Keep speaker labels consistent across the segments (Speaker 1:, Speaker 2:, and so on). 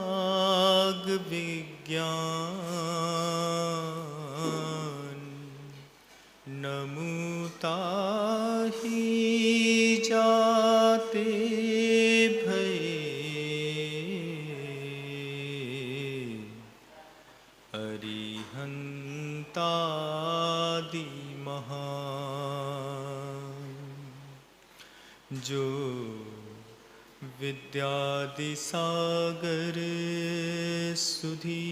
Speaker 1: राग विज्ञान, नमुताहि जाते भये, अरिहंतादि महान। जो विद्यादि सागर सुधी,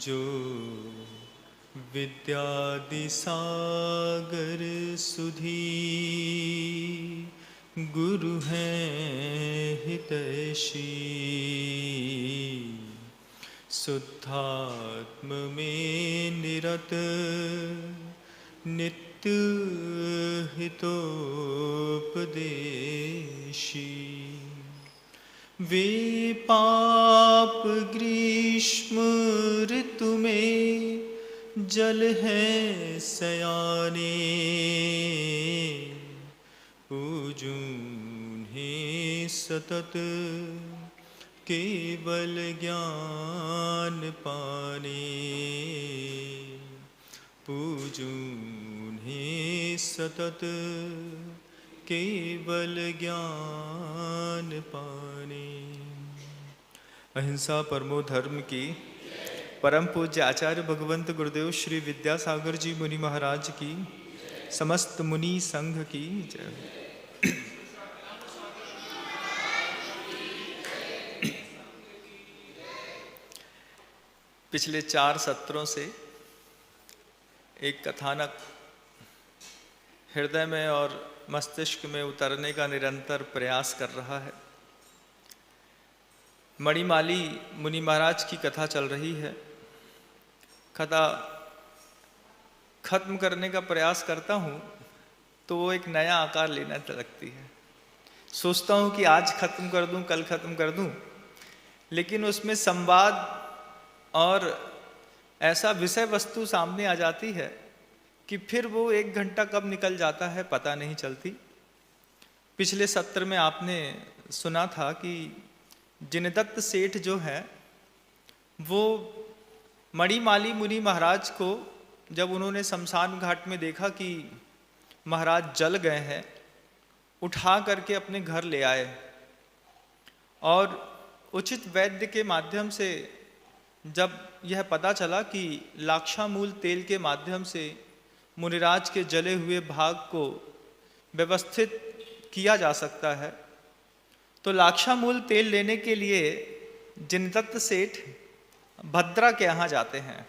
Speaker 1: जो विद्यादि सागर सुधी, गुरु हैं हितैषी, शुद्धात्म में निरत नित्य हितोपदेशी। वे पाप ग्रीष्म ऋतु में जल हैं सयाने, पूजून्हें सतत केवल ज्ञान पाने, पूजून्हें सतत केवल ज्ञान पाने। अहिंसा परमो धर्म की परम पूज्य आचार्य भगवंत गुरुदेव श्री विद्यासागर जी मुनि महाराज की, समस्त मुनि संघ की जय। पिछले 4 सत्रों से एक कथानक हृदय में और मस्तिष्क में उतरने का निरंतर प्रयास कर रहा है। मणिमाली मुनि महाराज की कथा चल रही है। कथा खत्म करने का प्रयास करता हूँ तो वो एक नया आकार लेना लगती है। सोचता हूँ कि आज खत्म कर दूँ, कल खत्म कर दूँ, लेकिन उसमें संवाद और ऐसा विषय वस्तु सामने आ जाती है कि फिर वो 1 घंटा कब निकल जाता है पता नहीं चलती। पिछले सत्र में आपने सुना था कि जिनदत्त सेठ जो है वो मणिमाली मुनि महाराज को जब उन्होंने शमशान घाट में देखा कि महाराज जल गए हैं, उठा करके अपने घर ले आए और उचित वैद्य के माध्यम से जब यह पता चला कि लाक्षामूल तेल के माध्यम से मुनिराज के जले हुए भाग को व्यवस्थित किया जा सकता है, तो लाक्षामूल तेल लेने के लिए जिनदत्त सेठ भद्रा के यहाँ जाते हैं।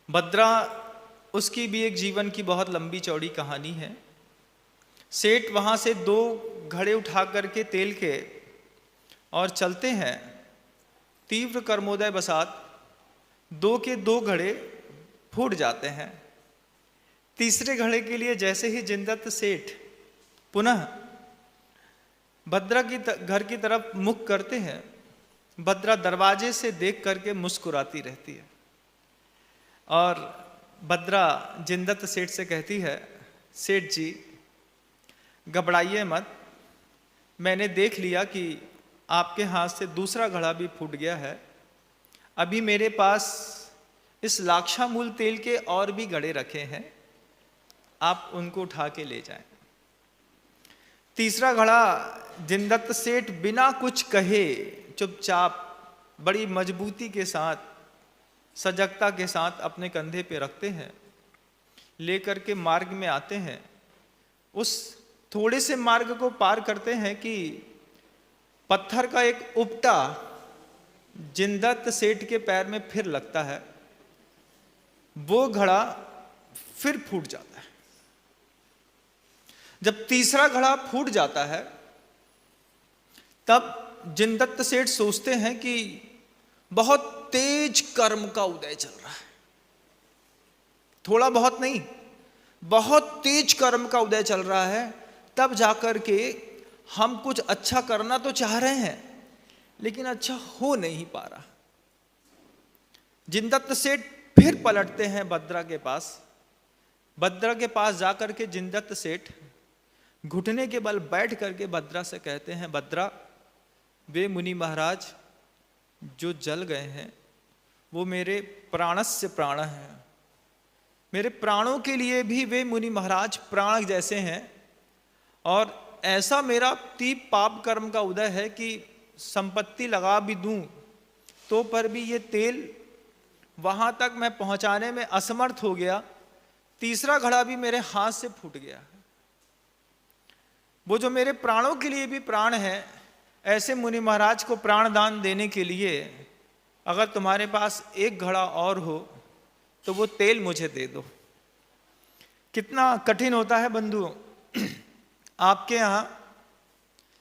Speaker 1: भद्रा, उसकी भी एक जीवन की बहुत लंबी चौड़ी कहानी है। सेठ वहाँ से 2 घड़े उठा करके तेल के और चलते हैं। तीव्र कर्मोदय बसात 2 के 2 घड़े फूट जाते हैं। तीसरे घड़े के लिए जैसे ही जिनदत्त सेठ पुनः भद्रा की घर की तरफ मुख करते हैं, भद्रा दरवाजे से देख करके मुस्कुराती रहती है और भद्रा जिनदत्त सेठ से कहती है, सेठ जी घबराइए मत, मैंने देख लिया कि आपके हाथ से दूसरा घड़ा भी फूट गया है। अभी मेरे पास इस लाक्षामूल तेल के और भी घड़े रखे हैं, आप उनको उठा के ले जाएं। तीसरा घड़ा जिनदत्त सेठ बिना कुछ कहे चुपचाप बड़ी मजबूती के साथ, सजगता के साथ अपने कंधे पे रखते हैं, लेकर के मार्ग में आते हैं। उस थोड़े से मार्ग को पार करते हैं कि पत्थर का एक उपटा जिनदत्त सेठ के पैर में फिर लगता है। वो घड़ा फिर फूट जाता है। जब तीसरा घड़ा फूट जाता है तब जिनदत्त सेठ सोचते हैं कि बहुत तेज कर्म का उदय चल रहा है। थोड़ा बहुत नहीं, बहुत तेज कर्म का उदय चल रहा है। तब जाकर के हम कुछ अच्छा करना तो चाह रहे हैं लेकिन अच्छा हो नहीं पा रहा। जिनदत्त सेठ फिर पलटते हैं भद्रा के पास। भद्रा के पास जाकर के जिनदत्त सेठ घुटने के बल बैठ करके भद्रा से कहते हैं, भद्रा वे मुनि महाराज जो जल गए हैं वो मेरे प्राणस्य प्राण हैं, मेरे प्राणों के लिए भी वे मुनि महाराज प्राण जैसे हैं। और ऐसा मेरा तीप पाप कर्म का उदय है कि संपत्ति लगा भी दूं तो पर भी ये तेल वहां तक मैं पहुंचाने में असमर्थ हो गया। तीसरा घड़ा भी मेरे हाथ से फूट गया। वो जो मेरे प्राणों के लिए भी प्राण है, ऐसे मुनि महाराज को प्राण दान देने के लिए अगर तुम्हारे पास एक घड़ा और हो तो वो तेल मुझे दे दो। कितना कठिन होता है बंधुओं, आपके यहाँ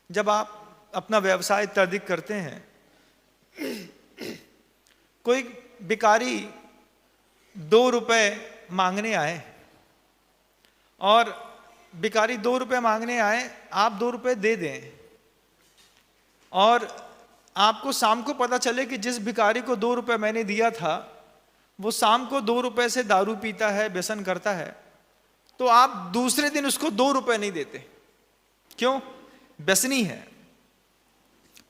Speaker 1: जब आप अपना व्यवसाय इत्यादि करते हैं, कोई भिखारी 2 रुपए मांगने आए और भिखारी 2 रुपए मांगने आए, आप 2 रुपए दे दें और आपको शाम को पता चले कि जिस भिखारी को 2 रुपए मैंने दिया था वो शाम को 2 रुपए से दारू पीता है, व्यसन करता है, तो आप दूसरे दिन उसको 2 रुपए नहीं देते। क्यों? व्यसनी है,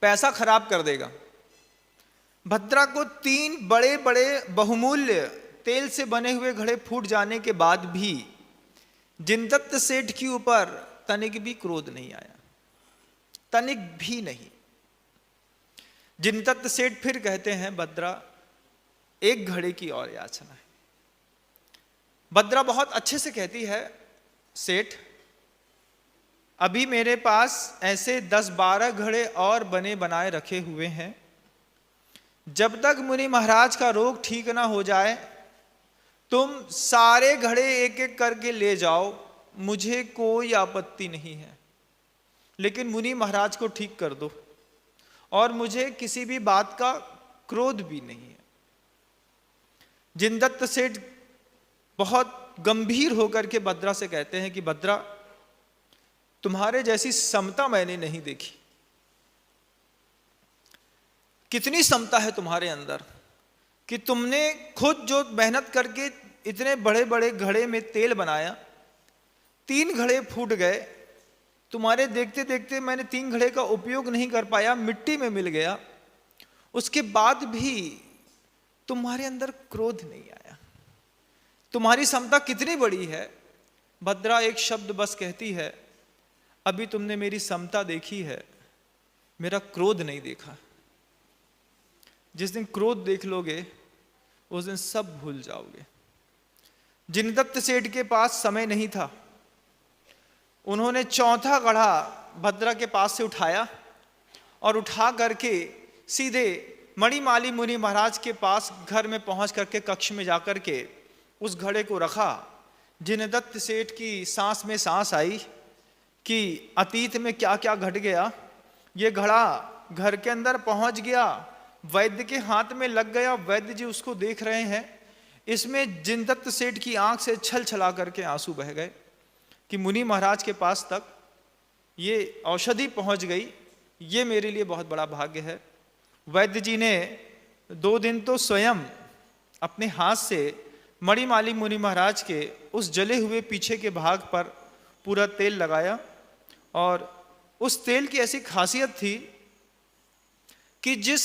Speaker 1: पैसा खराब कर देगा। भद्रा को 3 बड़े बड़े बहुमूल्य तेल से बने हुए घड़े फूट जाने के बाद भी जिनदत्त सेठ के ऊपर तनिक भी क्रोध नहीं आया, तनिक भी नहीं। जिनदत्त सेठ फिर कहते हैं, भद्रा एक घड़े की और याचना है। भद्रा बहुत अच्छे से कहती है, सेठ अभी मेरे पास ऐसे 10-12 घड़े और बने बनाए रखे हुए हैं, जब तक मुनि महाराज का रोग ठीक ना हो जाए तुम सारे घड़े एक एक करके ले जाओ, मुझे कोई आपत्ति नहीं है, लेकिन मुनि महाराज को ठीक कर दो और मुझे किसी भी बात का क्रोध भी नहीं है। जिनदत्त सेठ बहुत गंभीर होकर के भद्रा से कहते हैं कि भद्रा तुम्हारे जैसी समता मैंने नहीं देखी। कितनी समता है तुम्हारे अंदर कि तुमने खुद जो मेहनत करके इतने बड़े बड़े घड़े में तेल बनाया, 3 घड़े फूट गए, तुम्हारे देखते देखते मैंने 3 घड़े का उपयोग नहीं कर पाया, मिट्टी में मिल गया, उसके बाद भी तुम्हारे अंदर क्रोध नहीं आया। तुम्हारी समता कितनी बड़ी है। भद्रा एक शब्द बस कहती है, अभी तुमने मेरी समता देखी है, मेरा क्रोध नहीं देखा। जिस दिन क्रोध देख लोगे उस दिन सब भूल जाओगे। जिनदत्त सेठ के पास समय नहीं था, उन्होंने 4था घड़ा भद्रा के पास से उठाया और उठा करके सीधे मणिमाली मुनि महाराज के पास घर में पहुंच करके कक्ष में जाकर के उस घड़े को रखा। जिनदत्त सेठ की सांस में सांस आई कि अतीत में क्या क्या घट गया। ये घड़ा घर के अंदर पहुंच गया, वैद्य के हाथ में लग गया, वैद्य जी उसको देख रहे हैं। इसमें जिनदत्त सेठ की आंख से छल छला करके आंसू बह गए कि मुनि महाराज के पास तक ये औषधि पहुंच गई, ये मेरे लिए बहुत बड़ा भाग्य है। वैद्य जी ने 2 दिन तो स्वयं अपने हाथ से मणिमाली मुनि महाराज के उस जले हुए पीछे के भाग पर पूरा तेल लगाया और उस तेल की ऐसी खासियत थी कि जिस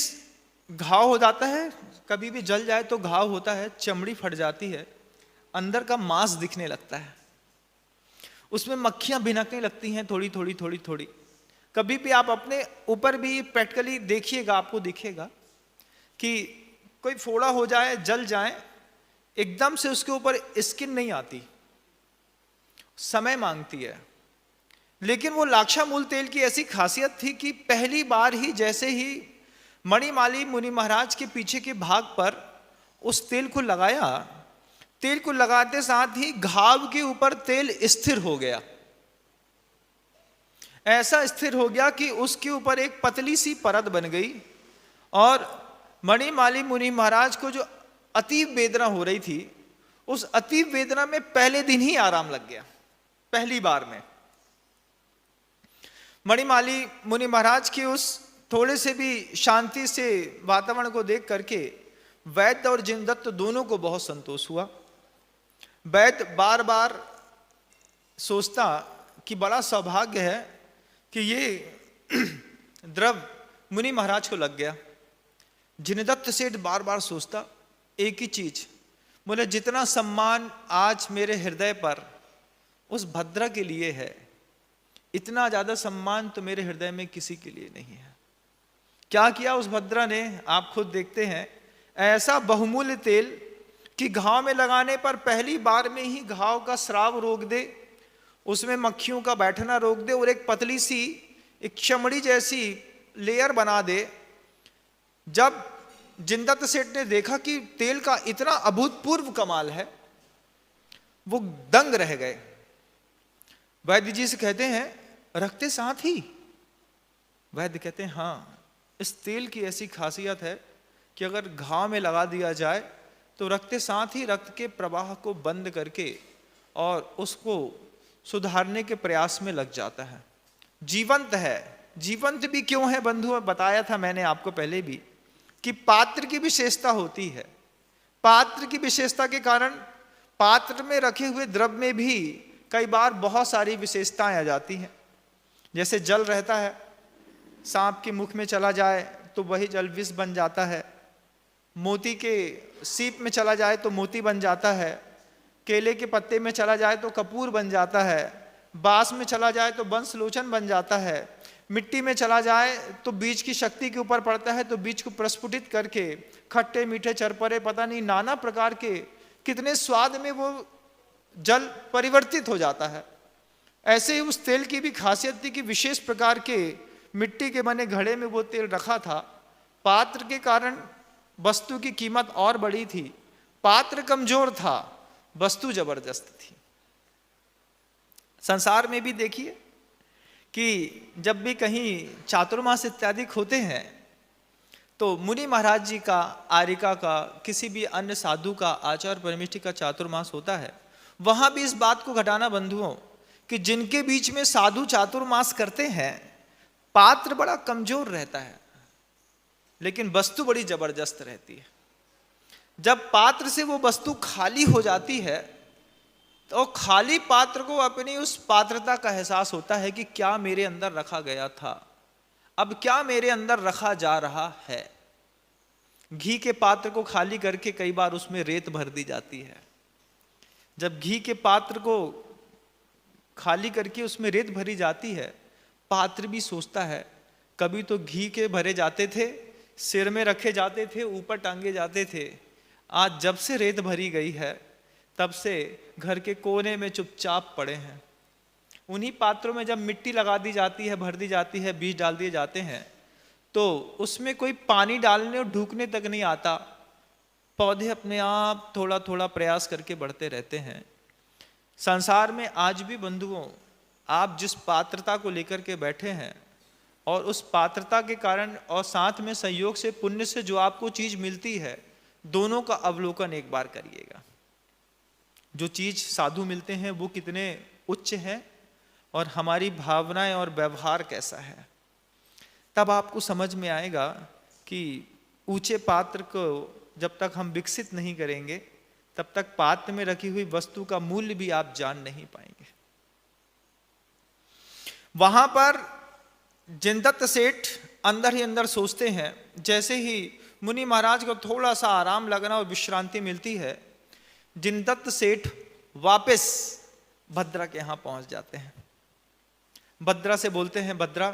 Speaker 1: घाव हो जाता है, कभी भी जल जाए तो घाव होता है, चमड़ी फट जाती है, अंदर का मांस दिखने लगता है, उसमें मक्खियां भिनकने लगती हैं थोड़ी थोड़ी थोड़ी थोड़ी। कभी भी आप अपने ऊपर भी प्रैक्टिकली देखिएगा, आपको दिखेगा कि कोई फोड़ा हो जाए, जल जाए, एकदम से उसके ऊपर स्किन नहीं आती, समय मांगती है। लेकिन वो लाक्षामूल तेल की ऐसी खासियत थी कि पहली बार ही जैसे ही मणिमाली मुनि महाराज के पीछे के भाग पर उस तेल को लगाया, तेल को लगाते साथ ही घाव के ऊपर तेल स्थिर हो गया। ऐसा स्थिर हो गया कि उसके ऊपर एक पतली सी परत बन गई और मणिमाली मुनि महाराज को जो अति वेदना हो रही थी, उस अति वेदना में पहले दिन ही आराम लग गया, पहली बार में। मणिमाली मुनि महाराज के उस थोड़े से भी शांति से वातावरण को देख करके वैद्य और जिनदत्त दोनों को बहुत संतोष हुआ। वैद्य बार बार सोचता कि बड़ा सौभाग्य है कि ये द्रव मुनि महाराज को लग गया। जिनदत्त सेठ बार बार सोचता एक ही चीज, बोले जितना सम्मान आज मेरे हृदय पर उस भद्रा के लिए है, इतना ज्यादा सम्मान तो मेरे हृदय में किसी के लिए नहीं है। क्या किया उस भद्रा ने, आप खुद देखते हैं। ऐसा बहुमूल्य तेल कि घाव में लगाने पर पहली बार में ही घाव का स्राव रोक दे, उसमें मक्खियों का बैठना रोक दे, और एक पतली सी एक चमड़ी जैसी लेयर बना दे। जब जिनदत्त सेठ ने देखा कि तेल का इतना अभूतपूर्व कमाल है, वो दंग रह गए। वैद्य जी से कहते हैं रखते साथ ही? वैद्य कहते हैं हाँ, इस तेल की ऐसी खासियत है कि अगर घाव में लगा दिया जाए तो रखते साथ ही रक्त के प्रवाह को बंद करके और उसको सुधारने के प्रयास में लग जाता है। जीवंत है। जीवंत भी क्यों है बंधु, बताया था मैंने आपको पहले भी कि पात्र की विशेषता होती है। पात्र की विशेषता के कारण पात्र में रखे हुए द्रव्य में भी कई बार बहुत सारी विशेषताएं आ जाती हैं। जैसे जल रहता है, सांप के मुख में चला जाए तो वही जल विष बन जाता है। मोती के सीप में चला जाए तो मोती बन जाता है। केले के पत्ते में चला जाए तो कपूर बन जाता है। बांस में चला जाए तो बंसलोचन बन जाता है। मिट्टी में चला जाए तो बीज की शक्ति के ऊपर पड़ता है, तो बीज को प्रस्फुटित करके खट्टे मीठे चरपरे पता नहीं नाना प्रकार के कितने स्वाद में वो जल परिवर्तित हो जाता है। ऐसे ही उस तेल की भी खासियत थी कि विशेष प्रकार के मिट्टी के बने घड़े में वो तेल रखा था। पात्र के कारण वस्तु की कीमत और बड़ी थी। पात्र कमजोर था, वस्तु जबरदस्त थी। संसार में भी देखिए कि जब भी कहीं चातुर्मास इत्यादि होते हैं तो मुनि महाराज जी का, आर्यिका का, किसी भी अन्य साधु का, आचार्य परमेष्ठी का चातुर्मास होता है, वहां भी इस बात को घटाना बंधुओं कि जिनके बीच में साधु चातुर्मास करते हैं पात्र बड़ा कमजोर रहता है लेकिन वस्तु बड़ी जबरदस्त रहती है। जब पात्र से वो वस्तु खाली हो जाती है तो खाली पात्र को अपनी उस पात्रता का एहसास होता है कि क्या मेरे अंदर रखा गया था, अब क्या मेरे अंदर रखा जा रहा है। घी के पात्र को खाली करके कई बार उसमें रेत भर दी जाती है। जब घी के पात्र को खाली करके उसमें रेत भरी जाती है, पात्र भी सोचता है कभी तो घी के भरे जाते थे, सिर में रखे जाते थे, ऊपर टांगे जाते थे, आज जब से रेत भरी गई है तब से घर के कोने में चुपचाप पड़े हैं। उन्हीं पात्रों में जब मिट्टी लगा दी जाती है, भर दी जाती है, बीज डाल दिए जाते हैं तो उसमें कोई पानी डालने और ढूकने तक नहीं आता। पौधे अपने आप थोड़ा थोड़ा प्रयास करके बढ़ते रहते हैं। संसार में आज भी बंधुओं आप जिस पात्रता को लेकर के बैठे हैं और उस पात्रता के कारण और साथ में संयोग से पुण्य से जो आपको चीज मिलती है, दोनों का अवलोकन एक बार करिएगा। जो चीज साधु मिलते हैं वो कितने उच्च हैं और हमारी भावनाएं और व्यवहार कैसा है, तब आपको समझ में आएगा कि ऊंचे पात्र को जब तक हम विकसित नहीं करेंगे तब तक पात्र में रखी हुई वस्तु का मूल्य भी आप जान नहीं पाएंगे। वहां पर जिनदत्त सेठ अंदर ही अंदर सोचते हैं। जैसे ही मुनि महाराज को थोड़ा सा आराम लगना और विश्रांति मिलती है, जिनदत्त सेठ वापस भद्रा के यहां पहुंच जाते हैं। भद्रा से बोलते हैं, भद्रा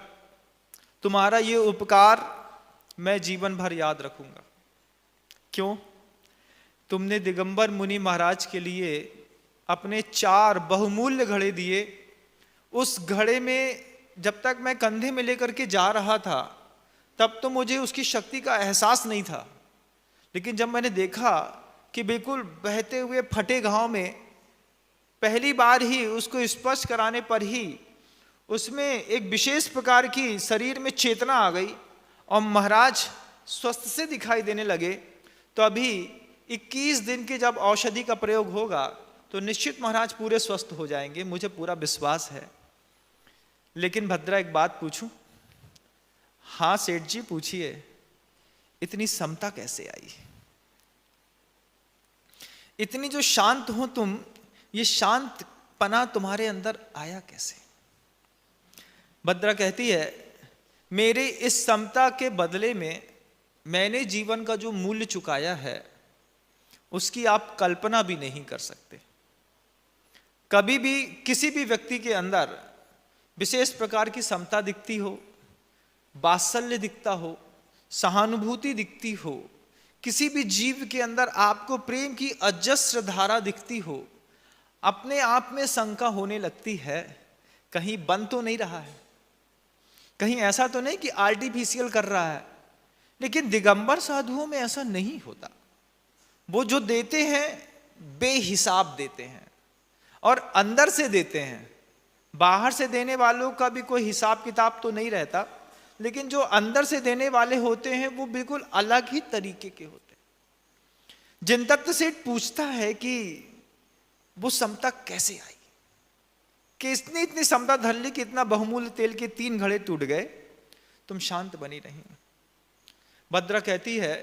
Speaker 1: तुम्हारा ये उपकार मैं जीवन भर याद रखूंगा। क्यों? तुमने दिगंबर मुनि महाराज के लिए अपने 4 बहुमूल्य घड़े दिए। उस घड़े में जब तक मैं कंधे में लेकर के जा रहा था तब तो मुझे उसकी शक्ति का एहसास नहीं था, लेकिन जब मैंने देखा कि बिल्कुल बहते हुए फटे घाव में पहली बार ही उसको स्पर्श कराने पर ही उसमें एक विशेष प्रकार की शरीर में चेतना आ गई और महाराज स्वस्थ से दिखाई देने लगे, तो अभी 21 दिन के जब औषधि का प्रयोग होगा तो निश्चित महाराज पूरे स्वस्थ हो जाएंगे, मुझे पूरा विश्वास है। लेकिन भद्रा एक बात पूछूं? हाँ सेठ जी पूछिए। इतनी समता कैसे आई? इतनी जो शांत हो तुम, ये शांत पना तुम्हारे अंदर आया कैसे? भद्रा कहती है, मेरे इस समता के बदले में मैंने जीवन का जो मूल्य चुकाया है उसकी आप कल्पना भी नहीं कर सकते। कभी भी किसी भी व्यक्ति के अंदर विशेष प्रकार की समता दिखती हो, वात्सल्य दिखता हो, सहानुभूति दिखती हो, किसी भी जीव के अंदर आपको प्रेम की अजस्र धारा दिखती हो, अपने आप में शंका होने लगती है, कहीं बन तो नहीं रहा है, कहीं ऐसा तो नहीं कि आर्टिफिशियल कर रहा है। लेकिन दिगंबर साधुओं में ऐसा नहीं होता। वो जो देते हैं बेहिसाब देते हैं और अंदर से देते हैं। बाहर से देने वालों का भी कोई हिसाब किताब तो नहीं रहता, लेकिन जो अंदर से देने वाले होते हैं वो बिल्कुल अलग ही तरीके के होते हैं। जिनतत्व सेठ पूछता है कि वो समता कैसे आई, कि इसने इतनी समता धर ली कि इतना बहुमूल्य तेल के 3 घड़े टूट गए, तुम शांत बनी रही। भद्रा कहती है,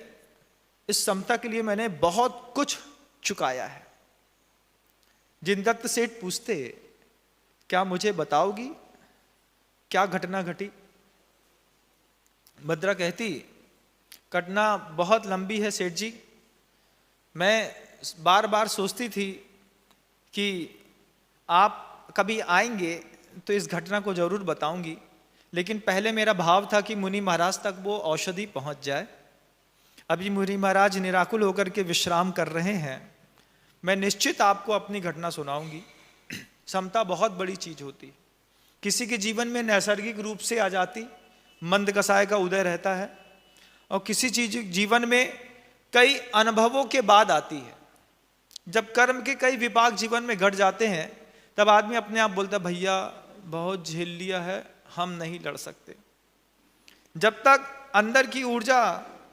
Speaker 1: इस समता के लिए मैंने बहुत कुछ चुकाया है। जिनदत्त सेठ पूछते, क्या मुझे बताओगी क्या घटना घटी? भद्रा कहती, घटना बहुत लंबी है सेठ जी। मैं बार बार सोचती थी कि आप कभी आएंगे तो इस घटना को जरूर बताऊंगी, लेकिन पहले मेरा भाव था कि मुनि महाराज तक वो औषधि पहुंच जाए। अभी मुनि महाराज निराकुल होकर के विश्राम कर रहे हैं। मैं निश्चित आपको अपनी घटना सुनाऊंगी। समता बहुत बड़ी चीज होती, किसी के जीवन में नैसर्गिक रूप से आ जाती, मंद कसाय का उदय रहता है, और किसी चीज जीवन में कई अनुभवों के बाद आती है। जब कर्म के कई विपाक जीवन में घट जाते हैं तब आदमी अपने आप बोलता, भैया बहुत झेल लिया है, हम नहीं लड़ सकते। जब तक अंदर की ऊर्जा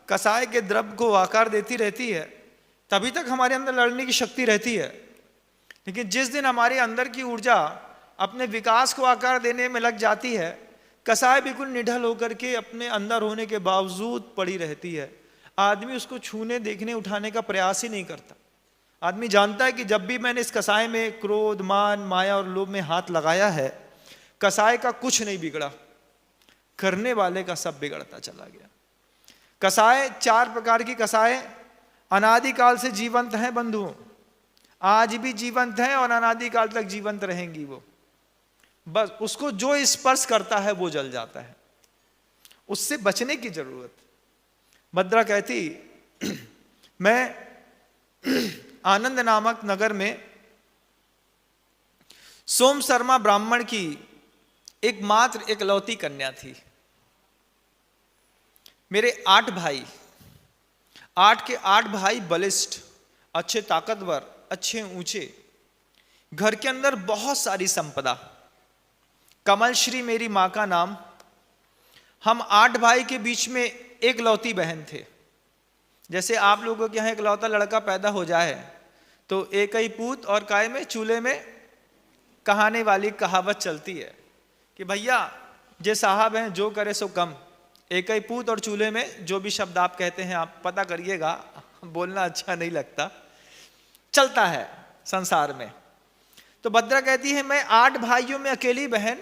Speaker 1: कसाय के द्रव्य को आकार देती रहती है तभी तक हमारे अंदर लड़ने की शक्ति रहती है। लेकिन जिस दिन हमारे अंदर की ऊर्जा अपने विकास को आकार देने में लग जाती है, कसाय बिल्कुल निढल होकर के अपने अंदर होने के बावजूद पड़ी रहती है। आदमी उसको छूने, देखने, उठाने का प्रयास ही नहीं करता। आदमी जानता है कि जब भी मैंने इस कसाय में क्रोध, मान, माया और लोभ में हाथ लगाया है, कसाय का कुछ नहीं बिगड़ा, करने वाले का सब बिगड़ता चला गया। कसाय 4 प्रकार की कसाय अनादिकाल से जीवंत हैं बंधुओं, आज भी जीवंत हैं और अनादिकाल तक जीवंत रहेंगी। वो बस उसको जो स्पर्श करता है वो जल जाता है, उससे बचने की जरूरत। भद्रा कहती, मैं आनंद नामक नगर में सोम शर्मा ब्राह्मण की एकमात्र एकलौती कन्या थी। मेरे 8 भाई, 8 के 8 भाई बलिष्ठ, अच्छे ताकतवर, अच्छे ऊंचे, घर के अंदर बहुत सारी संपदा। कमल श्री मेरी मां का नाम। हम 8 भाई के बीच में एकलौती बहन थे। जैसे आप लोगों के यहाँ एकलौता लड़का पैदा हो जाए तो एक ही पूत और काय में चूल्हे में कहाने वाली कहावत चलती है कि भैया जे साहब हैं जो करे सो कम, एक ही पूत और चूल्हे में जो भी शब्द आप कहते हैं आप पता करिएगा, बोलना अच्छा नहीं लगता, चलता है संसार में। तो भद्रा कहती है, मैं 8 भाइयों में अकेली बहन,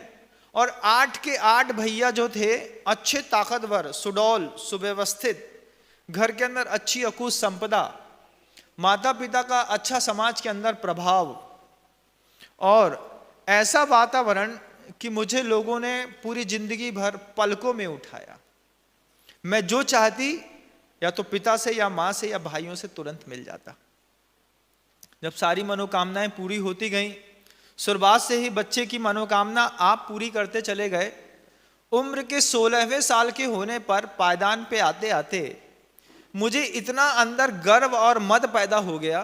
Speaker 1: और 8 के 8 भैया जो थे अच्छे ताकतवर, सुडौल, सुव्यवस्थित, घर के अंदर अच्छी अकूत संपदा, माता पिता का अच्छा समाज के अंदर प्रभाव, और ऐसा वातावरण कि मुझे लोगों ने पूरी जिंदगी भर पलकों में उठाया। मैं जो चाहती या तो पिता से या मां से या भाइयों से तुरंत मिल जाता। जब सारी मनोकामनाएं पूरी होती गईं, शुरुआत से ही बच्चे की मनोकामना आप पूरी करते चले गए। उम्र के 16वें साल के होने पर पायदान पे आते आते मुझे इतना अंदर गर्व और मद पैदा हो गया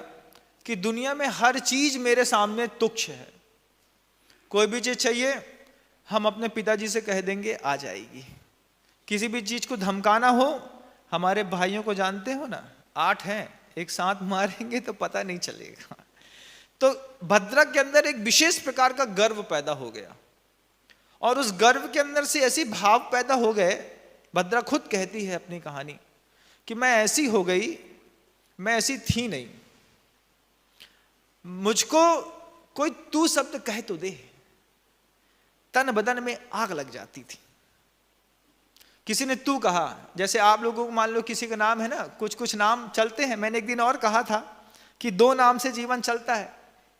Speaker 1: कि दुनिया में हर चीज मेरे सामने तुच्छ है। कोई भी चीज चाहिए हम अपने पिताजी से कह देंगे, आ जाएगी। किसी भी चीज को धमकाना हो, हमारे भाइयों को जानते हो ना, 8 हैं, एक साथ मारेंगे तो पता नहीं चलेगा। तो भद्रा के अंदर एक विशेष प्रकार का गर्व पैदा हो गया, और उस गर्व के अंदर से ऐसी भाव पैदा हो गए। भद्रा खुद कहती है अपनी कहानी कि मैं ऐसी हो गई, मैं ऐसी थी नहीं, मुझको कोई तू शब्द कह तो दे, तन बदन में आग लग जाती थी। किसी ने तू कहा, जैसे आप लोगों को मान लो किसी का नाम है ना, कुछ कुछ नाम चलते हैं। मैंने एक दिन और कहा था कि 2 नाम से जीवन चलता है,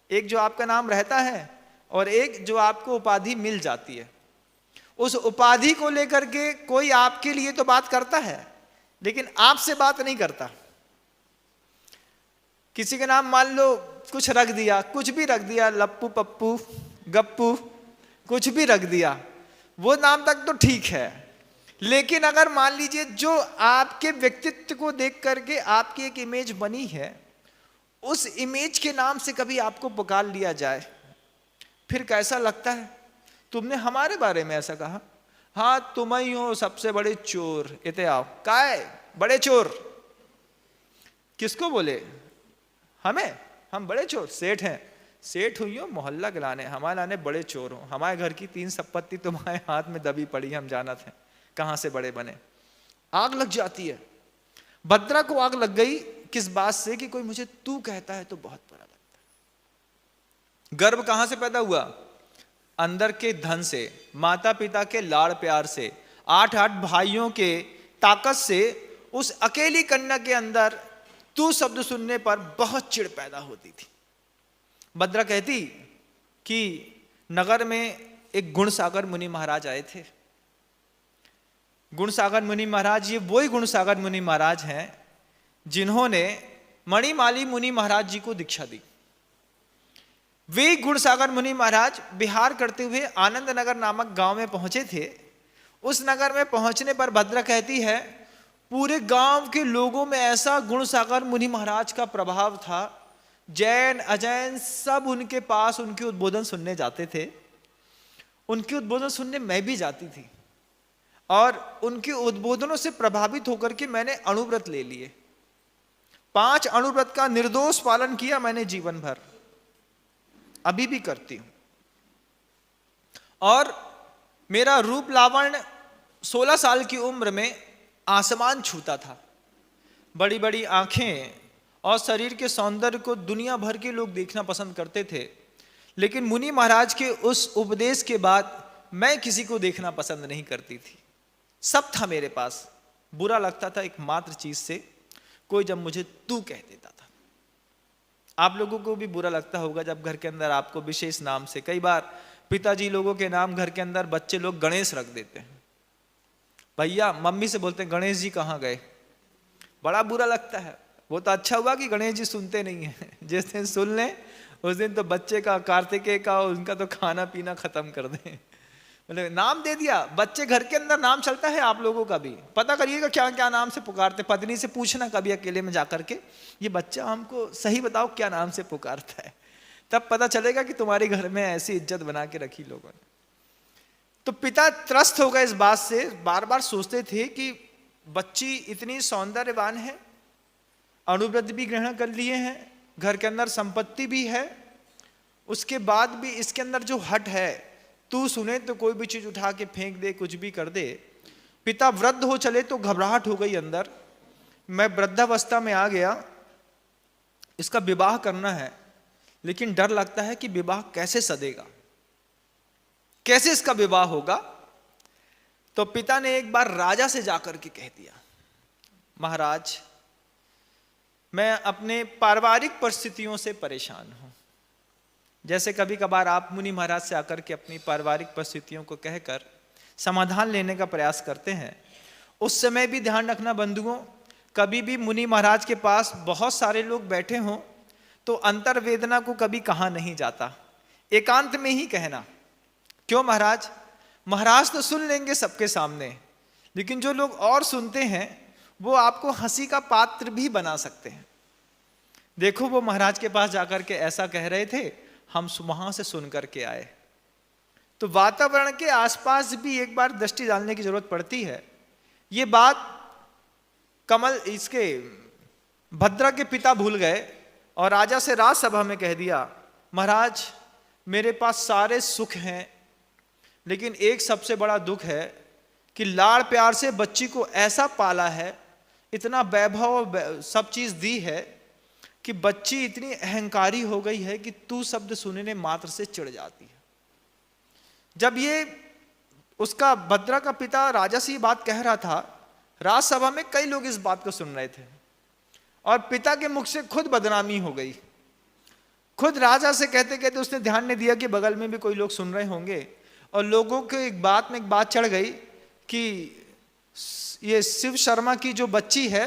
Speaker 1: एक जो आपका नाम रहता है और एक जो आपको उपाधि मिल जाती है। उस उपाधि को लेकर के कोई आपके लिए तो बात करता है, लेकिन आपसे बात नहीं करता। किसी का नाम मान लो कुछ रख दिया, कुछ भी रख दिया, लप्पू पप्पू गप्पू कुछ भी रख दिया, वो नाम तक तो ठीक है। लेकिन अगर मान लीजिए जो आपके व्यक्तित्व को देख करके आपकी एक इमेज बनी है, उस इमेज के नाम से कभी आपको पुकार लिया जाए, फिर कैसा लगता है? तुमने हमारे बारे में ऐसा कहा, हाँ तुम ही हो सबसे बड़े चोर, इते आओ काय बड़े चोर। किसको बोले? हमें? हम बड़े चोर? सेठ हैं, सेठ हुई हो मोहल्ला गिलाने, हमारे लाने बड़े चोर हो, हमारे घर की 3 संपत्ति तुम्हारे हाथ में दबी पड़ी, हम जाना थे कहां से बड़े बने। आग लग जाती है। भद्रा को आग लग गई किस बात से? कि कोई मुझे तू कहता है तो बहुत बुरा लगता है। गर्व कहां से पैदा हुआ? अंदर के धन से, माता पिता के लाड़ प्यार से, 8 भाइयों के ताकत से। उस अकेली कन्या के अंदर तू शब्द सुनने पर बहुत चिढ़ पैदा होती थी। भद्रा कहती कि नगर में एक गुणसागर मुनि महाराज आए थे। गुणसागर मुनि महाराज, ये वही गुणसागर मुनि महाराज हैं जिन्होंने मणिमाली मुनि महाराज जी को दीक्षा दी। वे गुणसागर मुनि महाराज विहार करते हुए आनंद नगर नामक गांव में पहुंचे थे। उस नगर में पहुंचने पर भद्रा कहती है, पूरे गांव के लोगों में ऐसा गुणसागर मुनि महाराज का प्रभाव था, जैन अजैन सब उनके पास उनके उद्बोधन सुनने जाते थे। उनके उद्बोधन सुनने मैं भी जाती थी और उनके उद्बोधनों से प्रभावित होकर के मैंने अणुव्रत ले लिए। 5 अणुव्रत का निर्दोष पालन किया मैंने जीवन भर, अभी भी करती हूं। और मेरा रूप लावण्य 16 साल की उम्र में आसमान छूता था। बड़ी बड़ी आंखें और शरीर के सौंदर्य को दुनिया भर के लोग देखना पसंद करते थे, लेकिन मुनि महाराज के उस उपदेश के बाद मैं किसी को देखना पसंद नहीं करती थी। सब था मेरे पास, बुरा लगता था एकमात्र चीज से, कोई जब मुझे तू कह देता था। आप लोगों को भी बुरा लगता होगा जब घर के अंदर आपको विशेष नाम से, कई बार पिताजी लोगों के नाम घर के अंदर बच्चे लोग गणेश रख देते हैं। भैया मम्मी से बोलते हैं गणेश जी कहाँ गए, बड़ा बुरा लगता है। वो तो अच्छा हुआ कि गणेश जी सुनते नहीं है, जिस दिन सुन लें उस दिन तो बच्चे का, कार्तिकेय का, उनका तो खाना पीना खत्म कर दें। मतलब नाम दे दिया, बच्चे घर के अंदर नाम चलता है। आप लोगों का भी पता करिएगा क्या क्या नाम से पुकारते। पत्नी से पूछना कभी अकेले में जाकर के, ये बच्चा हमको सही बताओ क्या नाम से पुकारता है, तब पता चलेगा कि तुम्हारे घर में ऐसी इज्जत बना के रखी लोगों ने। तो पिता त्रस्त हो गए इस बात से, बार बार सोचते थे कि बच्ची इतनी सौंदर्यवान है, अणुव्रत भी ग्रहण कर लिए हैं, घर के अंदर संपत्ति भी है, उसके बाद भी इसके अंदर जो हट है, तू सुने तो कोई भी चीज उठा के फेंक दे, कुछ भी कर दे। पिता वृद्ध हो चले तो घबराहट हो गई अंदर, मैं वृद्धावस्था में आ गया, इसका विवाह करना है, लेकिन डर लगता है कि विवाह कैसे सदेगा, कैसे इसका विवाह होगा। तो पिता ने एक बार राजा से जाकर के कह दिया, महाराज मैं अपने पारिवारिक परिस्थितियों से परेशान हूं। जैसे कभी कभार आप मुनि महाराज से आकर के अपनी पारिवारिक परिस्थितियों को कहकर समाधान लेने का प्रयास करते हैं, उस समय भी ध्यान रखना बंधुओं, कभी भी मुनि महाराज के पास बहुत सारे लोग बैठे हों तो अंतर्वेदना को कभी कहा नहीं जाता, एकांत में ही कहना। क्यों महाराज? महाराज तो सुन लेंगे सबके सामने, लेकिन जो लोग और सुनते हैं वो आपको हंसी का पात्र भी बना सकते हैं। देखो वो महाराज के पास जाकर के ऐसा कह रहे थे, हम वहां से सुन करके आए। तो वातावरण के आसपास भी एक बार दृष्टि डालने की जरूरत पड़ती है। ये बात कमल इसके भद्रा के पिता भूल गए और राजा से राजसभा में कह दिया, महाराज मेरे पास सारे सुख हैं, लेकिन एक सबसे बड़ा दुख है कि लाड़ प्यार से बच्ची को ऐसा पाला है, इतना वैभव सब चीज दी है कि बच्ची इतनी अहंकारी हो गई है कि तू शब्द सुनने मात्र से चिढ़ जाती है। जब ये उसका भद्रा का पिता राजा से ये बात कह रहा था, राजसभा में कई लोग इस बात को सुन रहे थे और पिता के मुख से खुद बदनामी हो गई। खुद राजा से कहते कहते उसने ध्यान नहीं दिया कि बगल में भी कोई लोग सुन रहे होंगे, और लोगों के एक बात में एक बात चढ़ गई कि ये शिव शर्मा की जो बच्ची है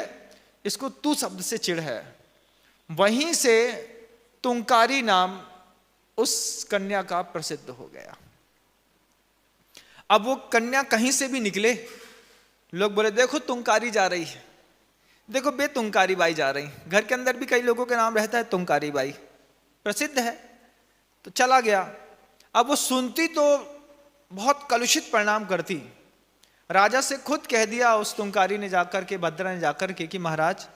Speaker 1: इसको तू शब्द से चिढ़ है। वहीं से तुंकारी नाम उस कन्या का प्रसिद्ध हो गया। अब वो कन्या कहीं से भी निकले, लोग बोले देखो तुंकारी जा रही है, देखो बे तुंकारी बाई जा रही। घर के अंदर भी कई लोगों के नाम रहता है तुंकारी बाई, प्रसिद्ध है। तो चला गया। अब वो सुनती तो बहुत कलुषित परिणाम करती। राजा से खुद कह दिया उस तुंकारी ने जाकर के, भद्रा ने जाकर के, कि महाराज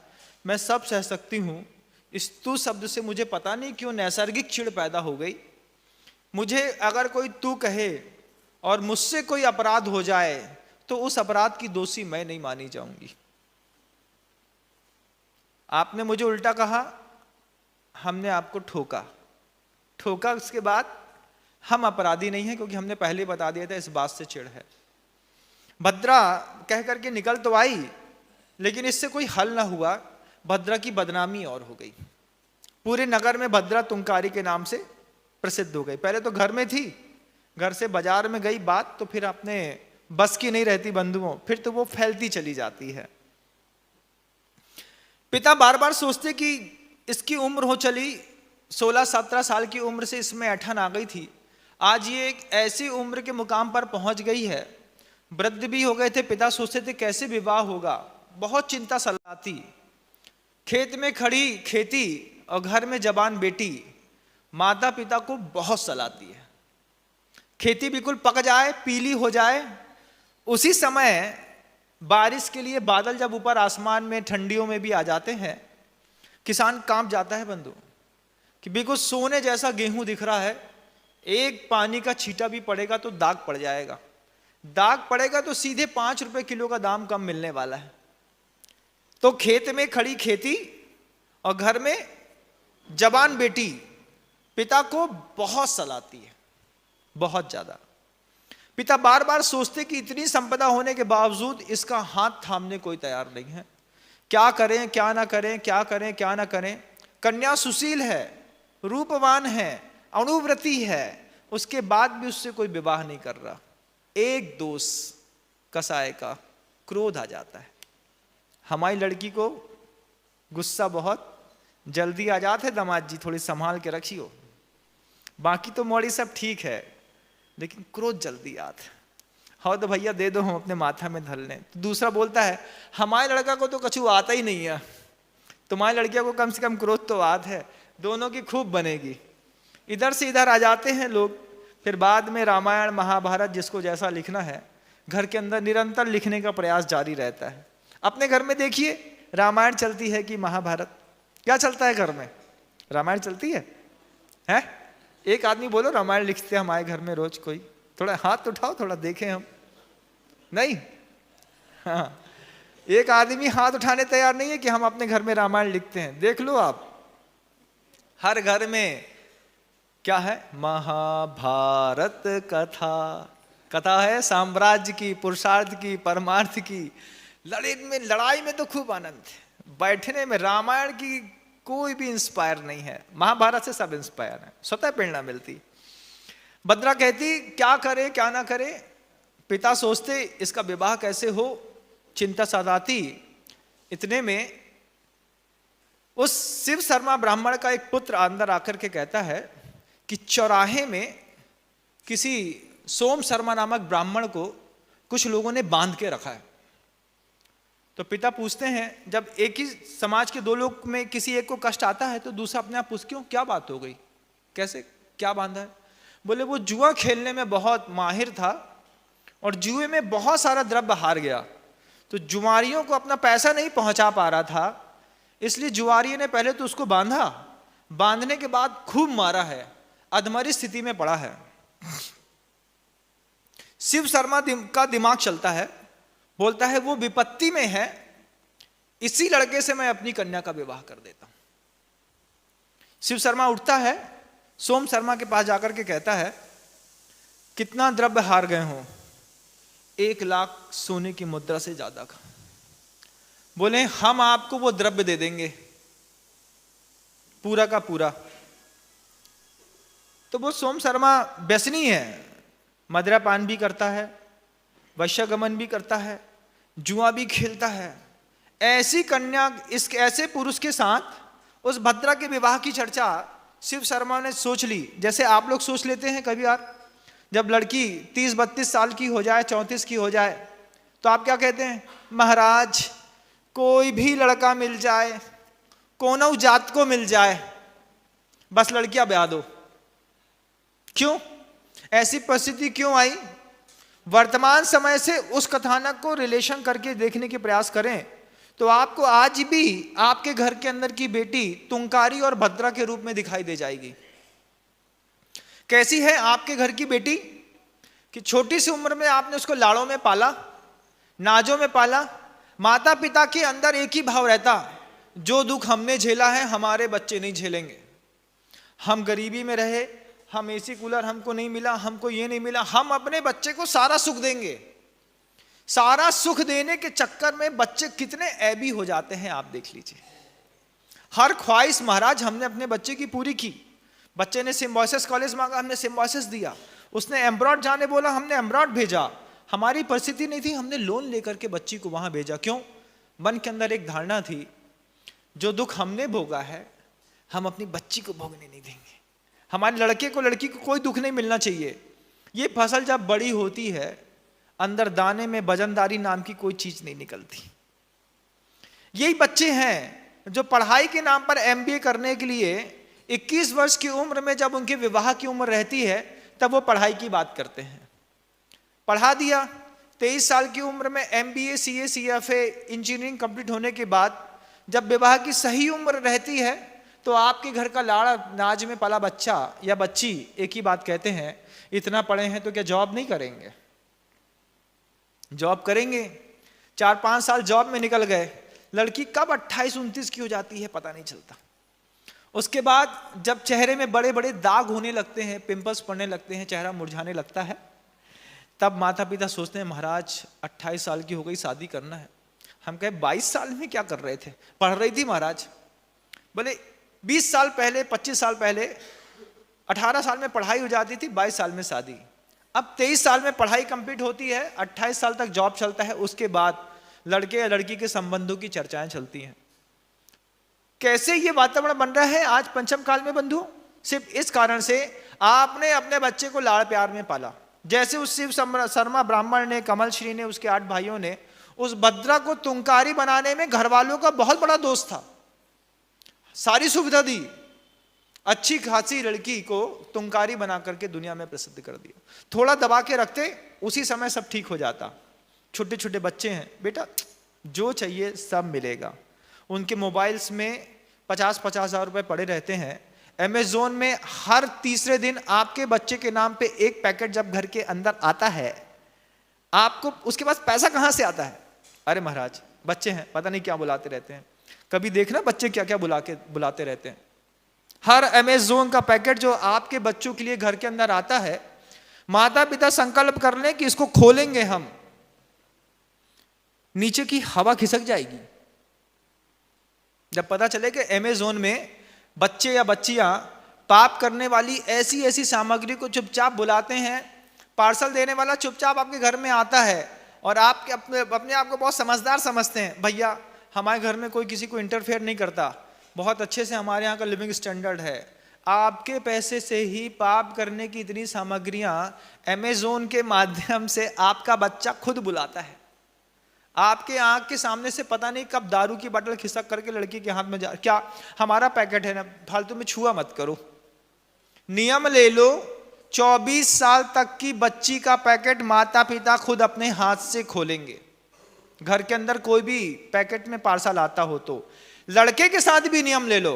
Speaker 1: मैं सब सह सकती हूँ, इस तू शब्द से मुझे पता नहीं क्यों नैसर्गिक चिढ़ पैदा हो गई। मुझे अगर कोई तू कहे और मुझसे कोई अपराध हो जाए तो उस अपराध की दोषी मैं नहीं मानी जाऊंगी। आपने मुझे उल्टा कहा, हमने आपको ठोका, उसके बाद हम अपराधी नहीं हैं क्योंकि हमने पहले बता दिया था, इस बात से चिढ़ है। भद्रा कह करके निकल तो आई, लेकिन इससे कोई हल ना हुआ। भद्रा की बदनामी और हो गई। पूरे नगर में भद्रा तुंकारी के नाम से प्रसिद्ध हो गई। पहले तो घर में थी, घर से बाजार में गई बात तो फिर अपने बस की नहीं रहती बंधुओं, फिर तो वो फैलती चली जाती है। पिता बार बार सोचते कि इसकी उम्र हो चली, 16-17 साल की उम्र से इसमें ऐठन आ गई थी। आज ये एक ऐसी उम्र के मुकाम पर पहुंच गई है, वृद्ध भी हो गए थे। पिता सोचते थे कैसे विवाह होगा, बहुत चिंता सलाती। खेत में खड़ी खेती और घर में जवान बेटी, माता पिता को बहुत सलाती है। खेती बिल्कुल पक जाए, पीली हो जाए, उसी समय बारिश के लिए बादल जब ऊपर आसमान में ठंडियों में भी आ जाते हैं, किसान कांप जाता है बंधु कि बिल्कुल सोने जैसा गेहूं दिख रहा है, एक पानी का छींटा भी पड़ेगा तो दाग पड़ जाएगा, दाग पड़ेगा तो सीधे 5 रुपए किलो का दाम कम मिलने वाला है। तो खेत में खड़ी खेती और घर में जवान बेटी पिता को बहुत सलाती है, बहुत ज्यादा। पिता बार बार सोचते कि इतनी संपदा होने के बावजूद इसका हाथ थामने कोई तैयार नहीं है, क्या करें क्या ना करें, क्या करें क्या ना करें। कन्या सुशील है, रूपवान है, अनुव्रती है, उसके बाद भी उससे कोई विवाह नहीं कर रहा। एक दोष कसाय का, क्रोध आ जाता है। हमारी लड़की को गुस्सा बहुत जल्दी आ जाता है, दामाद जी थोड़ी संभाल के रखियो। बाकी तो मौड़ी सब ठीक है, लेकिन क्रोध जल्दी आता है। हाँ तो भैया दे दो, हम अपने माथा में धर लें। तो दूसरा बोलता है हमारे लड़का को तो कछु आता ही नहीं है, तुम्हारी लड़कियों को कम से कम क्रोध तो आता है, दोनों की खूब बनेगी। इधर से इधर आ जाते हैं लोग। फिर बाद में रामायण महाभारत जिसको जैसा लिखना है, घर के अंदर निरंतर लिखने का प्रयास जारी रहता है। अपने घर में देखिए रामायण चलती है कि महाभारत, क्या चलता है घर में? रामायण चलती है, हैं? एक आदमी बोलो रामायण लिखते हैं हमारे घर में रोज, कोई थोड़ा हाथ उठाओ, थोड़ा देखें हम। नहीं, हाँ, एक आदमी हाथ उठाने तैयार नहीं है कि हम अपने घर में रामायण लिखते हैं। देख लो आप, हर घर में क्या है? महाभारत कथा। कथा है साम्राज्य की, पुरुषार्थ की, परमार्थ की। लड़ाई में तो खूब आनंद है, बैठने में रामायण की कोई भी इंस्पायर नहीं है, महाभारत से सब इंस्पायर है, स्वतः प्रेरणा मिलती। भद्रा कहती क्या करें क्या ना करें। पिता सोचते इसका विवाह कैसे हो, चिंता सताती। इतने में उस शिव शर्मा ब्राह्मण का एक पुत्र अंदर आकर के कहता है कि चौराहे में किसी सोम शर्मा नामक ब्राह्मण को कुछ लोगों ने बांध के रखा है। तो पिता पूछते हैं, जब एक ही समाज के दो लोग में किसी एक को कष्ट आता है तो दूसरा अपने आप पूछ, क्यों, क्या बात हो गई, कैसे, क्या बांधा है? बोले वो जुआ खेलने में बहुत माहिर था और जुए में बहुत सारा द्रव्य हार गया, तो जुआरियों को अपना पैसा नहीं पहुंचा पा रहा था, इसलिए जुआरी ने पहले तो उसको बांधा, बांधने के बाद खूब मारा है, अधमरी स्थिति में पड़ा है। शिव शर्मा का दिमाग चलता है, बोलता है वो विपत्ति में है, इसी लड़के से मैं अपनी कन्या का विवाह कर देता हूं। शिव शर्मा उठता है, सोम शर्मा के पास जाकर के कहता है कितना द्रव्य हार गए हों, 1,00,000 सोने की मुद्रा से ज्यादा का। बोले हम आपको वो द्रव्य दे देंगे पूरा का पूरा। तो वो सोम शर्मा व्यसनी है, मदिरापान भी करता है, वैश्यगमन भी करता है, जुआ भी खेलता है। ऐसी कन्या, इस ऐसे पुरुष के साथ उस भद्रा के विवाह की चर्चा शिव शर्मा ने सोच ली। जैसे आप लोग सोच लेते हैं कभी यार, जब लड़की 30-32 साल की हो जाए, 34 की हो जाए, तो आप क्या कहते हैं, महाराज कोई भी लड़का मिल जाए, कोनो जात को मिल जाए, बस लड़कियां ब्याह दो। क्यों ऐसी परिस्थिति क्यों आई? वर्तमान समय से उस कथानक को रिलेशन करके देखने के प्रयास करें तो आपको आज भी आपके घर के अंदर की बेटी तुंकारी और भद्रा के रूप में दिखाई दे जाएगी। कैसी है आपके घर की बेटी कि छोटी सी उम्र में आपने उसको लाड़ों में पाला, नाजों में पाला। माता पिता के अंदर एक ही भाव रहता, जो दुख हमने झेला है हमारे बच्चे नहीं झेलेंगे। हम गरीबी में रहे, हम एसी कूलर हमको नहीं मिला, हमको ये नहीं मिला, हम अपने बच्चे को सारा सुख देंगे। सारा सुख देने के चक्कर में बच्चे कितने ऐबी हो जाते हैं आप देख लीजिए। हर ख्वाहिश महाराज हमने अपने बच्चे की पूरी की। बच्चे ने सिम्बायोसिस कॉलेज मांगा, हमने सिम्बायोसिस दिया। उसने एम्ब्रॉड जाने बोला, हमने एम्ब्रॉड भेजा। हमारी परिस्थिति नहीं थी, हमने लोन लेकर के बच्ची को वहां भेजा। क्यों? मन के अंदर एक धारणा थी, जो दुख हमने भोगा है हम अपनी बच्ची को भोगने नहीं देंगे। हमारे लड़के को, लड़की को कोई दुख नहीं मिलना चाहिए। ये फसल जब बड़ी होती है, अंदर दाने में वजनदारी नाम की कोई चीज नहीं निकलती। यही बच्चे हैं जो पढ़ाई के नाम पर MBA करने के लिए 21 वर्ष की उम्र में, जब उनके विवाह की उम्र रहती है, तब वो पढ़ाई की बात करते हैं। पढ़ा दिया, 23 साल की उम्र में MBA, CA, CFA engineering complete होने के बाद जब विवाह की सही उम्र रहती है, तो आपके घर का लाड़ा नाज में पला बच्चा या बच्ची एक ही बात कहते हैं, इतना पढ़े हैं तो क्या जॉब नहीं करेंगे? जॉब करेंगे। 4-5 साल जॉब में निकल गए, लड़की कब 28-29 की हो जाती है पता नहीं चलता। उसके बाद जब चेहरे में बड़े बड़े दाग होने लगते हैं, पिंपल्स पड़ने लगते हैं, चेहरा मुरझाने लगता है, तब माता पिता सोचते हैं महाराज 28 साल की हो गई, शादी करना है। हम कहे 22 साल में क्या कर रहे थे? पढ़ रही थी महाराज। बोले 20 साल पहले, 25 साल पहले 18 साल में पढ़ाई हो जाती थी, 22 साल में शादी। अब 23 साल में पढ़ाई कंप्लीट होती है, 28 साल तक जॉब चलता है, उसके बाद लड़के या लड़की के संबंधों की चर्चाएं चलती हैं। कैसे ये वातावरण बन रहा है आज पंचम काल में बंधु? सिर्फ इस कारण से आपने अपने बच्चे को लाड़ प्यार में पाला। जैसे उस शिव शर्मा ब्राह्मण ने, कमल श्री ने, उसके 8 भाइयों ने उस भद्रा को तुंकारी बनाने में घर वालों का बहुत बड़ा दोष था। सारी सुविधा दी, अच्छी खासी लड़की को तुंकारी बना करके दुनिया में प्रसिद्ध कर दिया। थोड़ा दबा के रखते, उसी समय सब ठीक हो जाता। छोटे छोटे बच्चे हैं, बेटा जो चाहिए सब मिलेगा। उनके मोबाइल्स में 50-50 हज़ार रुपए पड़े रहते हैं। अमेज़न में हर तीसरे दिन आपके बच्चे के नाम पे एक पैकेट जब घर के अंदर आता है, आपको उसके पास पैसा कहां से आता है? अरे महाराज बच्चे हैं, पता नहीं क्या बुलाते रहते हैं। कभी देखना बच्चे क्या क्या बुलाते रहते हैं। हर अमेज़न का पैकेट जो आपके बच्चों के लिए घर के अंदर आता है, माता पिता संकल्प कर लें कि इसको खोलेंगे हम, नीचे की हवा खिसक जाएगी। जब पता चले कि अमेज़न में बच्चे या बच्चियां पाप करने वाली ऐसी ऐसी सामग्री को चुपचाप बुलाते हैं, पार्सल देने वाला चुपचाप आपके घर में आता है और आप अपने आप को बहुत समझदार समझते हैं, भैया हमारे घर में कोई किसी को इंटरफेयर नहीं करता, बहुत अच्छे से हमारे यहाँ का लिविंग स्टैंडर्ड है। आपके पैसे से ही पाप करने की इतनी सामग्रियां अमेज़न के माध्यम से आपका बच्चा खुद बुलाता है। आपके आंख के सामने से पता नहीं कब दारू की बोतल खिसक करके लड़की के हाथ में जा, क्या हमारा पैकेट है ना, फालतू में छुआ मत करो। नियम ले लो, 24 साल तक की बच्ची का पैकेट माता पिता खुद अपने हाथ से खोलेंगे। घर के अंदर कोई भी पैकेट में पार्सल आता हो तो। लड़के के साथ भी नियम ले लो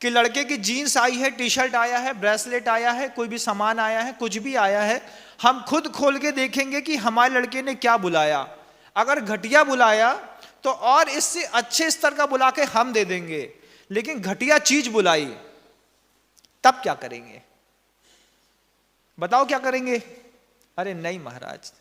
Speaker 1: कि लड़के की जीन्स आई है, टी शर्ट आया है, ब्रेसलेट आया है, कोई भी सामान आया है, कुछ भी आया है, हम खुद खोल के देखेंगे कि हमारे लड़के ने क्या बुलाया। अगर घटिया बुलाया तो और इससे अच्छे स्तर का बुला के हम दे देंगे, लेकिन घटिया चीज बुलाई तब क्या करेंगे? बताओ क्या करेंगे? अरे नहीं महाराज,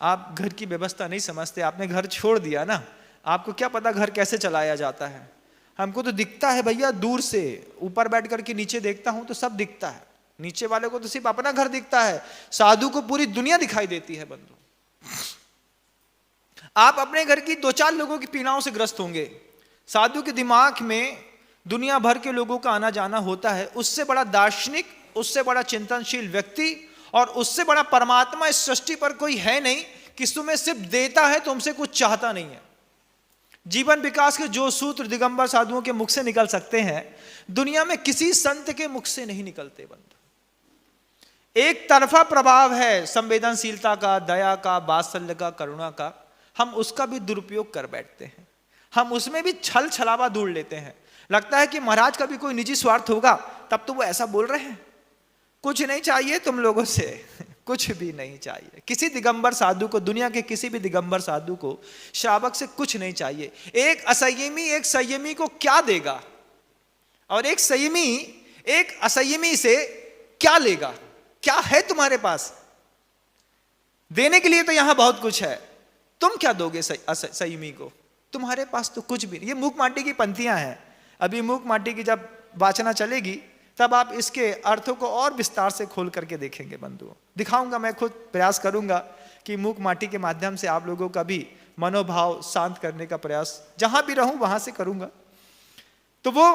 Speaker 1: आप घर की व्यवस्था नहीं समझते, आपने घर छोड़ दिया ना, आपको क्या पता घर कैसे चलाया जाता है। हमको तो दिखता है भैया दूर से, ऊपर बैठ करके नीचे देखता हूं तो सब दिखता है, नीचे वाले को तो सिर्फ अपना घर दिखता है, साधु को पूरी दुनिया दिखाई देती है। बंधु, आप अपने घर की 2-4 लोगों की पीड़ाओं से ग्रस्त होंगे, साधु के दिमाग में दुनिया भर के लोगों का आना जाना होता है। उससे बड़ा दार्शनिक, उससे बड़ा चिंतनशील व्यक्ति और उससे बड़ा परमात्मा इस सृष्टि पर कोई है नहीं कि तुम्हें सिर्फ देता है, तुमसे कुछ चाहता नहीं है। जीवन विकास के जो सूत्र दिगंबर साधुओं के मुख से निकल सकते हैं, दुनिया में किसी संत के मुख से नहीं निकलते। बंधु, एक तरफा प्रभाव है संवेदनशीलता का, दया का, वात्सल्य का, करुणा का, हम उसका भी दुरुपयोग कर बैठते हैं। हम उसमें भी छल छलावा ढूंढ लेते हैं। लगता है कि महाराज का भी कोई निजी स्वार्थ होगा, तब तो वो ऐसा बोल रहे हैं। कुछ नहीं चाहिए तुम लोगों से, कुछ भी नहीं चाहिए। किसी दिगंबर साधु को, दुनिया के किसी भी दिगंबर साधु को श्रावक से कुछ नहीं चाहिए। एक असंयमी एक संयमी को क्या देगा, और एक संयमी एक असंयमी से क्या लेगा? क्या है तुम्हारे पास? देने के लिए तो यहां बहुत कुछ है, तुम क्या दोगे संयमी को? तुम्हारे पास तो कुछ भी नहीं। ये मूक माटी की पंक्तियां हैं। अभी मूक माटी की जब वाचना चलेगी तब आप इसके अर्थों को और विस्तार से खोल करके देखेंगे। बंधुओं, दिखाऊंगा, मैं खुद प्रयास करूंगा कि मूक माटी के माध्यम से आप लोगों का भी मनोभाव शांत करने का प्रयास जहां भी रहूं वहां से करूंगा। तो वो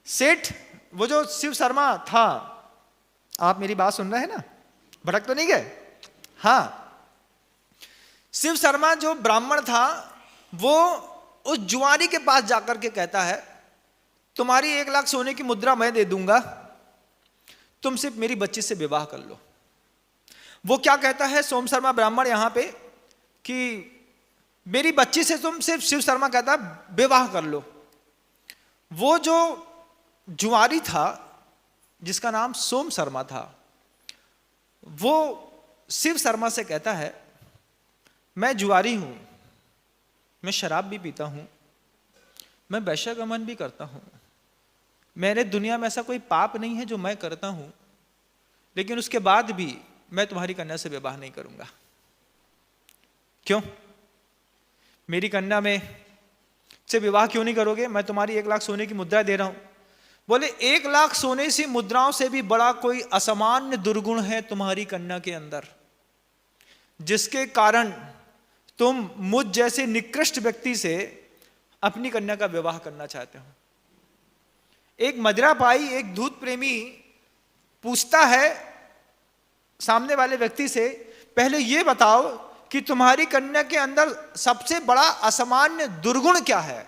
Speaker 1: सेठ, वो जो शिव शर्मा था, आप मेरी बात सुन रहे हैं ना, भटक तो नहीं गए? हाँ, शिव शर्मा जो ब्राह्मण था, वो उस जुआरी के पास जाकर के कहता है, तुम्हारी 1 लाख सोने की मुद्रा मैं दे दूंगा, तुम सिर्फ मेरी बच्ची से विवाह कर लो। वो क्या कहता है सोम शर्मा ब्राह्मण यहां पे, कि मेरी बच्ची से तुम सिर्फ, शिव शर्मा कहता है, विवाह कर लो। वो जो जुआरी था जिसका नाम सोम शर्मा था, वो शिव शर्मा से कहता है, मैं जुआरी हूं, मैं शराब भी पीता हूं, मैं वैश्यागमन भी करता हूं, मेरे दुनिया में ऐसा कोई पाप नहीं है जो मैं करता हूं, लेकिन उसके बाद भी मैं तुम्हारी कन्या से विवाह नहीं करूंगा। क्यों? मेरी कन्या में से विवाह क्यों नहीं करोगे? मैं तुम्हारी 1 लाख सोने की मुद्रा दे रहा हूं। बोले 1 लाख सोने से मुद्राओं से भी बड़ा कोई असामान्य दुर्गुण है तुम्हारी कन्या के अंदर, जिसके कारण तुम मुझ जैसे निकृष्ट व्यक्ति से अपनी कन्या का विवाह करना चाहते हो। एक मदिरापाई, एक धूत प्रेमी पूछता है सामने वाले व्यक्ति से, पहले यह बताओ कि तुम्हारी कन्या के अंदर सबसे बड़ा असामान्य दुर्गुण क्या है?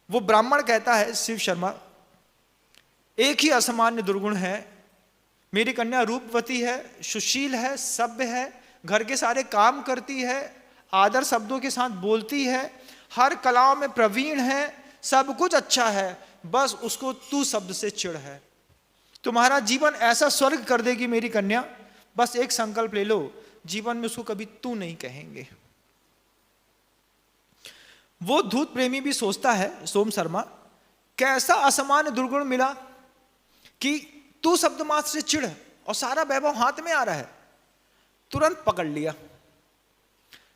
Speaker 1: वो ब्राह्मण कहता है, शिव शर्मा, एक ही असामान्य दुर्गुण है, मेरी कन्या रूपवती है, सुशील है, सभ्य है, घर के सारे काम करती है, आदर शब्दों के साथ बोलती है, हर कलाओं में प्रवीण है, सब कुछ अच्छा है, बस उसको तू शब्द से चिढ़ है। तुम्हारा जीवन ऐसा स्वर्ग कर देगी मेरी कन्या, बस एक संकल्प ले लो, जीवन में उसको कभी तू नहीं कहेंगे। वो धूत प्रेमी भी सोचता है, सोम शर्मा, कैसा असामान्य दुर्गुण मिला कि तू शब्द मात्र से चिढ़ और सारा वैभव हाथ में आ रहा है। तुरंत पकड़ लिया,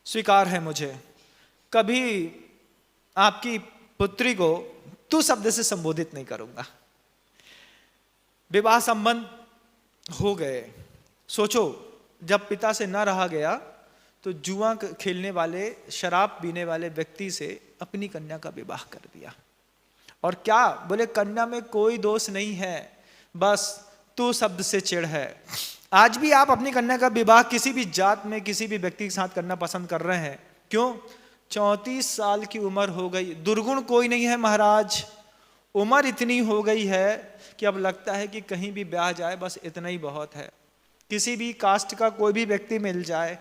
Speaker 1: स्वीकार है मुझे, कभी आपकी पुत्री को तू शब्द से संबोधित नहीं करूंगा। विवाह संबंध हो गए। सोचो, जब पिता से न रहा गया तो जुआ खेलने वाले, शराब पीने वाले व्यक्ति से अपनी कन्या का विवाह कर दिया। और क्या बोले, कन्या में कोई दोष नहीं है, बस तू शब्द से चिढ़ है। आज भी आप अपनी कन्या का विवाह किसी भी जात में किसी भी व्यक्ति के साथ करना पसंद कर रहे हैं। क्यों? 34 साल की उम्र हो गई, दुर्गुण कोई नहीं है महाराज, उम्र इतनी हो गई है कि अब लगता है कि कहीं भी ब्याह जाए बस इतना ही बहुत है। किसी भी कास्ट का कोई भी व्यक्ति मिल जाए,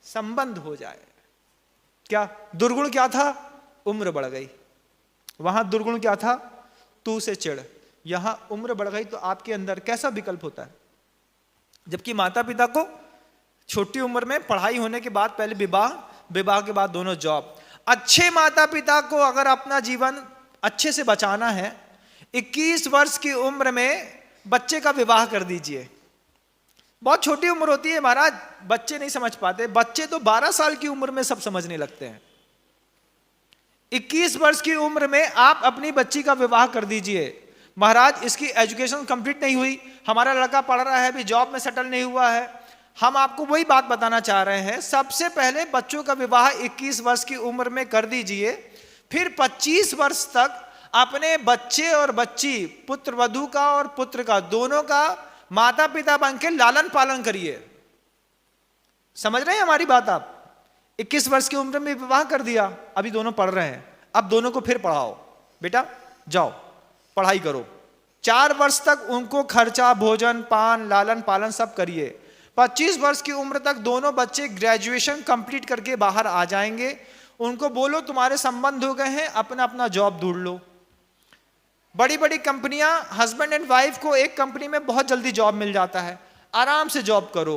Speaker 1: संबंध हो जाए। क्या दुर्गुण क्या था? उम्र बढ़ गई। वहां दुर्गुण क्या था? तू से चिढ़। यहां उम्र बढ़ गई तो आपके अंदर कैसा विकल्प होता है? जबकि माता पिता को छोटी उम्र में पढ़ाई होने के बाद पहले विवाह, विवाह के बाद दोनों जॉब। अच्छे माता पिता को अगर अपना जीवन अच्छे से बचाना है, 21 वर्ष की उम्र में बच्चे का विवाह कर दीजिए।
Speaker 2: बहुत छोटी उम्र होती है महाराज, बच्चे नहीं समझ पाते। बच्चे तो 12 साल की उम्र में सब समझने लगते हैं। 21 वर्ष की उम्र में आप अपनी बच्ची का विवाह कर दीजिए। महाराज इसकी एजुकेशन कंप्लीट नहीं हुई, हमारा लड़का पढ़ रहा है, अभी जॉब में सेटल नहीं हुआ है। हम आपको वही बात बताना चाह रहे हैं, सबसे पहले बच्चों का विवाह 21 वर्ष की उम्र में कर दीजिए, फिर 25 वर्ष तक अपने बच्चे और बच्ची, पुत्र वधू का और पुत्र का, दोनों का माता पिता बन के लालन पालन करिए। समझ रहे हैं हमारी बात आप? 21 वर्ष की उम्र में विवाह कर दिया, अभी दोनों पढ़ रहे हैं, अब दोनों को फिर पढ़ाओ, बेटा जाओ पढ़ाई करो। 4 वर्ष तक उनको खर्चा, भोजन, पान, लालन पालन सब करिए। 25 वर्ष की उम्र तक दोनों बच्चे ग्रेजुएशन कंप्लीट करके बाहर आ जाएंगे। उनको बोलो तुम्हारे संबंध हो गए हैं, अपना अपना जॉब ढूंढ लो। बड़ी बड़ी कंपनियां, हस्बैंड एंड वाइफ को एक कंपनी में बहुत जल्दी जॉब मिल जाता है, आराम से जॉब करो।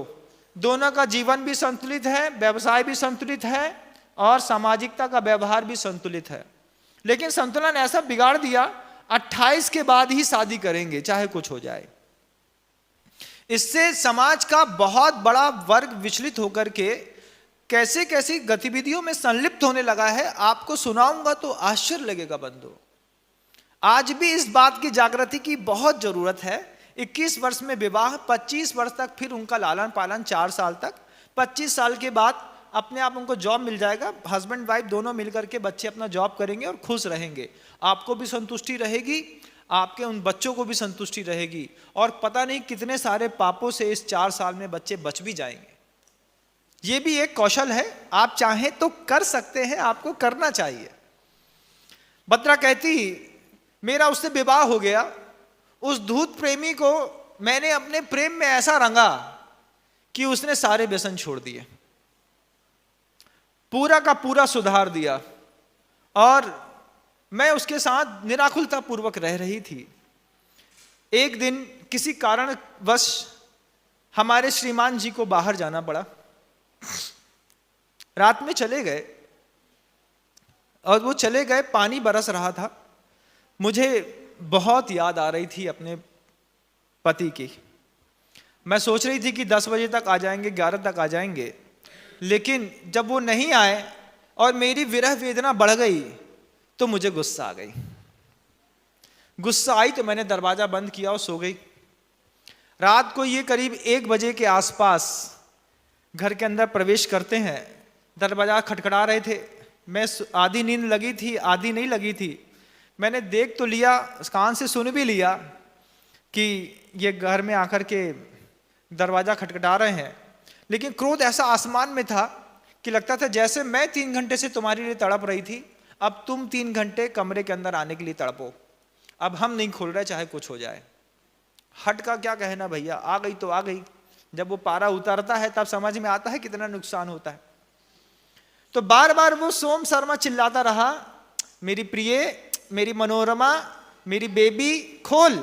Speaker 2: दोनों का जीवन भी संतुलित है, व्यवसाय भी संतुलित है और सामाजिकता का व्यवहार भी संतुलित है। लेकिन संतुलन ऐसा बिगाड़ दिया, 28 के बाद ही शादी करेंगे चाहे कुछ हो जाए। इससे समाज का बहुत बड़ा वर्ग विचलित होकर के कैसे कैसी गतिविधियों में संलिप्त होने लगा है। आपको सुनाऊंगा तो आश्चर्य लगेगा बंधु। आज भी इस बात की जागृति की बहुत जरूरत है। 21 वर्ष में विवाह, 25 वर्ष तक फिर उनका लालन पालन 4 साल तक, 25 साल के बाद अपने आप उनको जॉब मिल जाएगा। हस्बैंड वाइफ दोनों मिलकर के बच्चे अपना जॉब करेंगे और खुश रहेंगे। आपको भी संतुष्टि रहेगी, आपके उन बच्चों को भी संतुष्टि रहेगी, और पता नहीं कितने सारे पापों से इस 4 साल में बच्चे बच भी जाएंगे। ये भी एक कौशल है, आप चाहें तो कर सकते हैं, आपको करना चाहिए। भद्रा कहती मेरा उससे विवाह हो गया, उस धूत प्रेमी को मैंने अपने प्रेम में ऐसा रंगा कि उसने सारे व्यसन छोड़ दिए, पूरा का पूरा सुधार दिया, और मैं उसके साथ निराकुलता पूर्वक रह रही थी। एक दिन किसी कारणवश हमारे श्रीमान जी को बाहर जाना पड़ा, रात में चले गए, और वो चले गए, पानी बरस रहा था। मुझे बहुत याद आ रही थी अपने पति की। मैं सोच रही थी कि 10 बजे तक आ जाएंगे, 11 तक आ जाएंगे, लेकिन जब वो नहीं आए और मेरी विरह वेदना बढ़ गई तो मुझे गुस्सा आ गई। गुस्सा आई तो मैंने दरवाजा बंद किया और सो गई। रात को ये करीब 1 बजे के आसपास घर के अंदर प्रवेश करते हैं, दरवाजा खटखटा रहे थे। मैं आधी नींद लगी थी, आधी नहीं लगी थी। मैंने देख तो लिया, कान से सुन भी लिया कि ये घर में आकर के दरवाजा खटखटा रहे हैं, लेकिन क्रोध ऐसा आसमान में था कि लगता था जैसे मैं 3 घंटे से तुम्हारे लिए तड़प रही थी, अब तुम 3 घंटे कमरे के अंदर आने के लिए तड़पो। अब हम नहीं खोल रहे चाहे कुछ हो जाए। हट का क्या कहना भैया, आ गई तो आ गई। जब वो पारा उतरता है तब समझ में आता है कितना नुकसान होता है। तो बार बार वो सोम शर्मा चिल्लाता रहा, मेरी प्रिय, मेरी मनोरमा, मेरी बेबी खोल,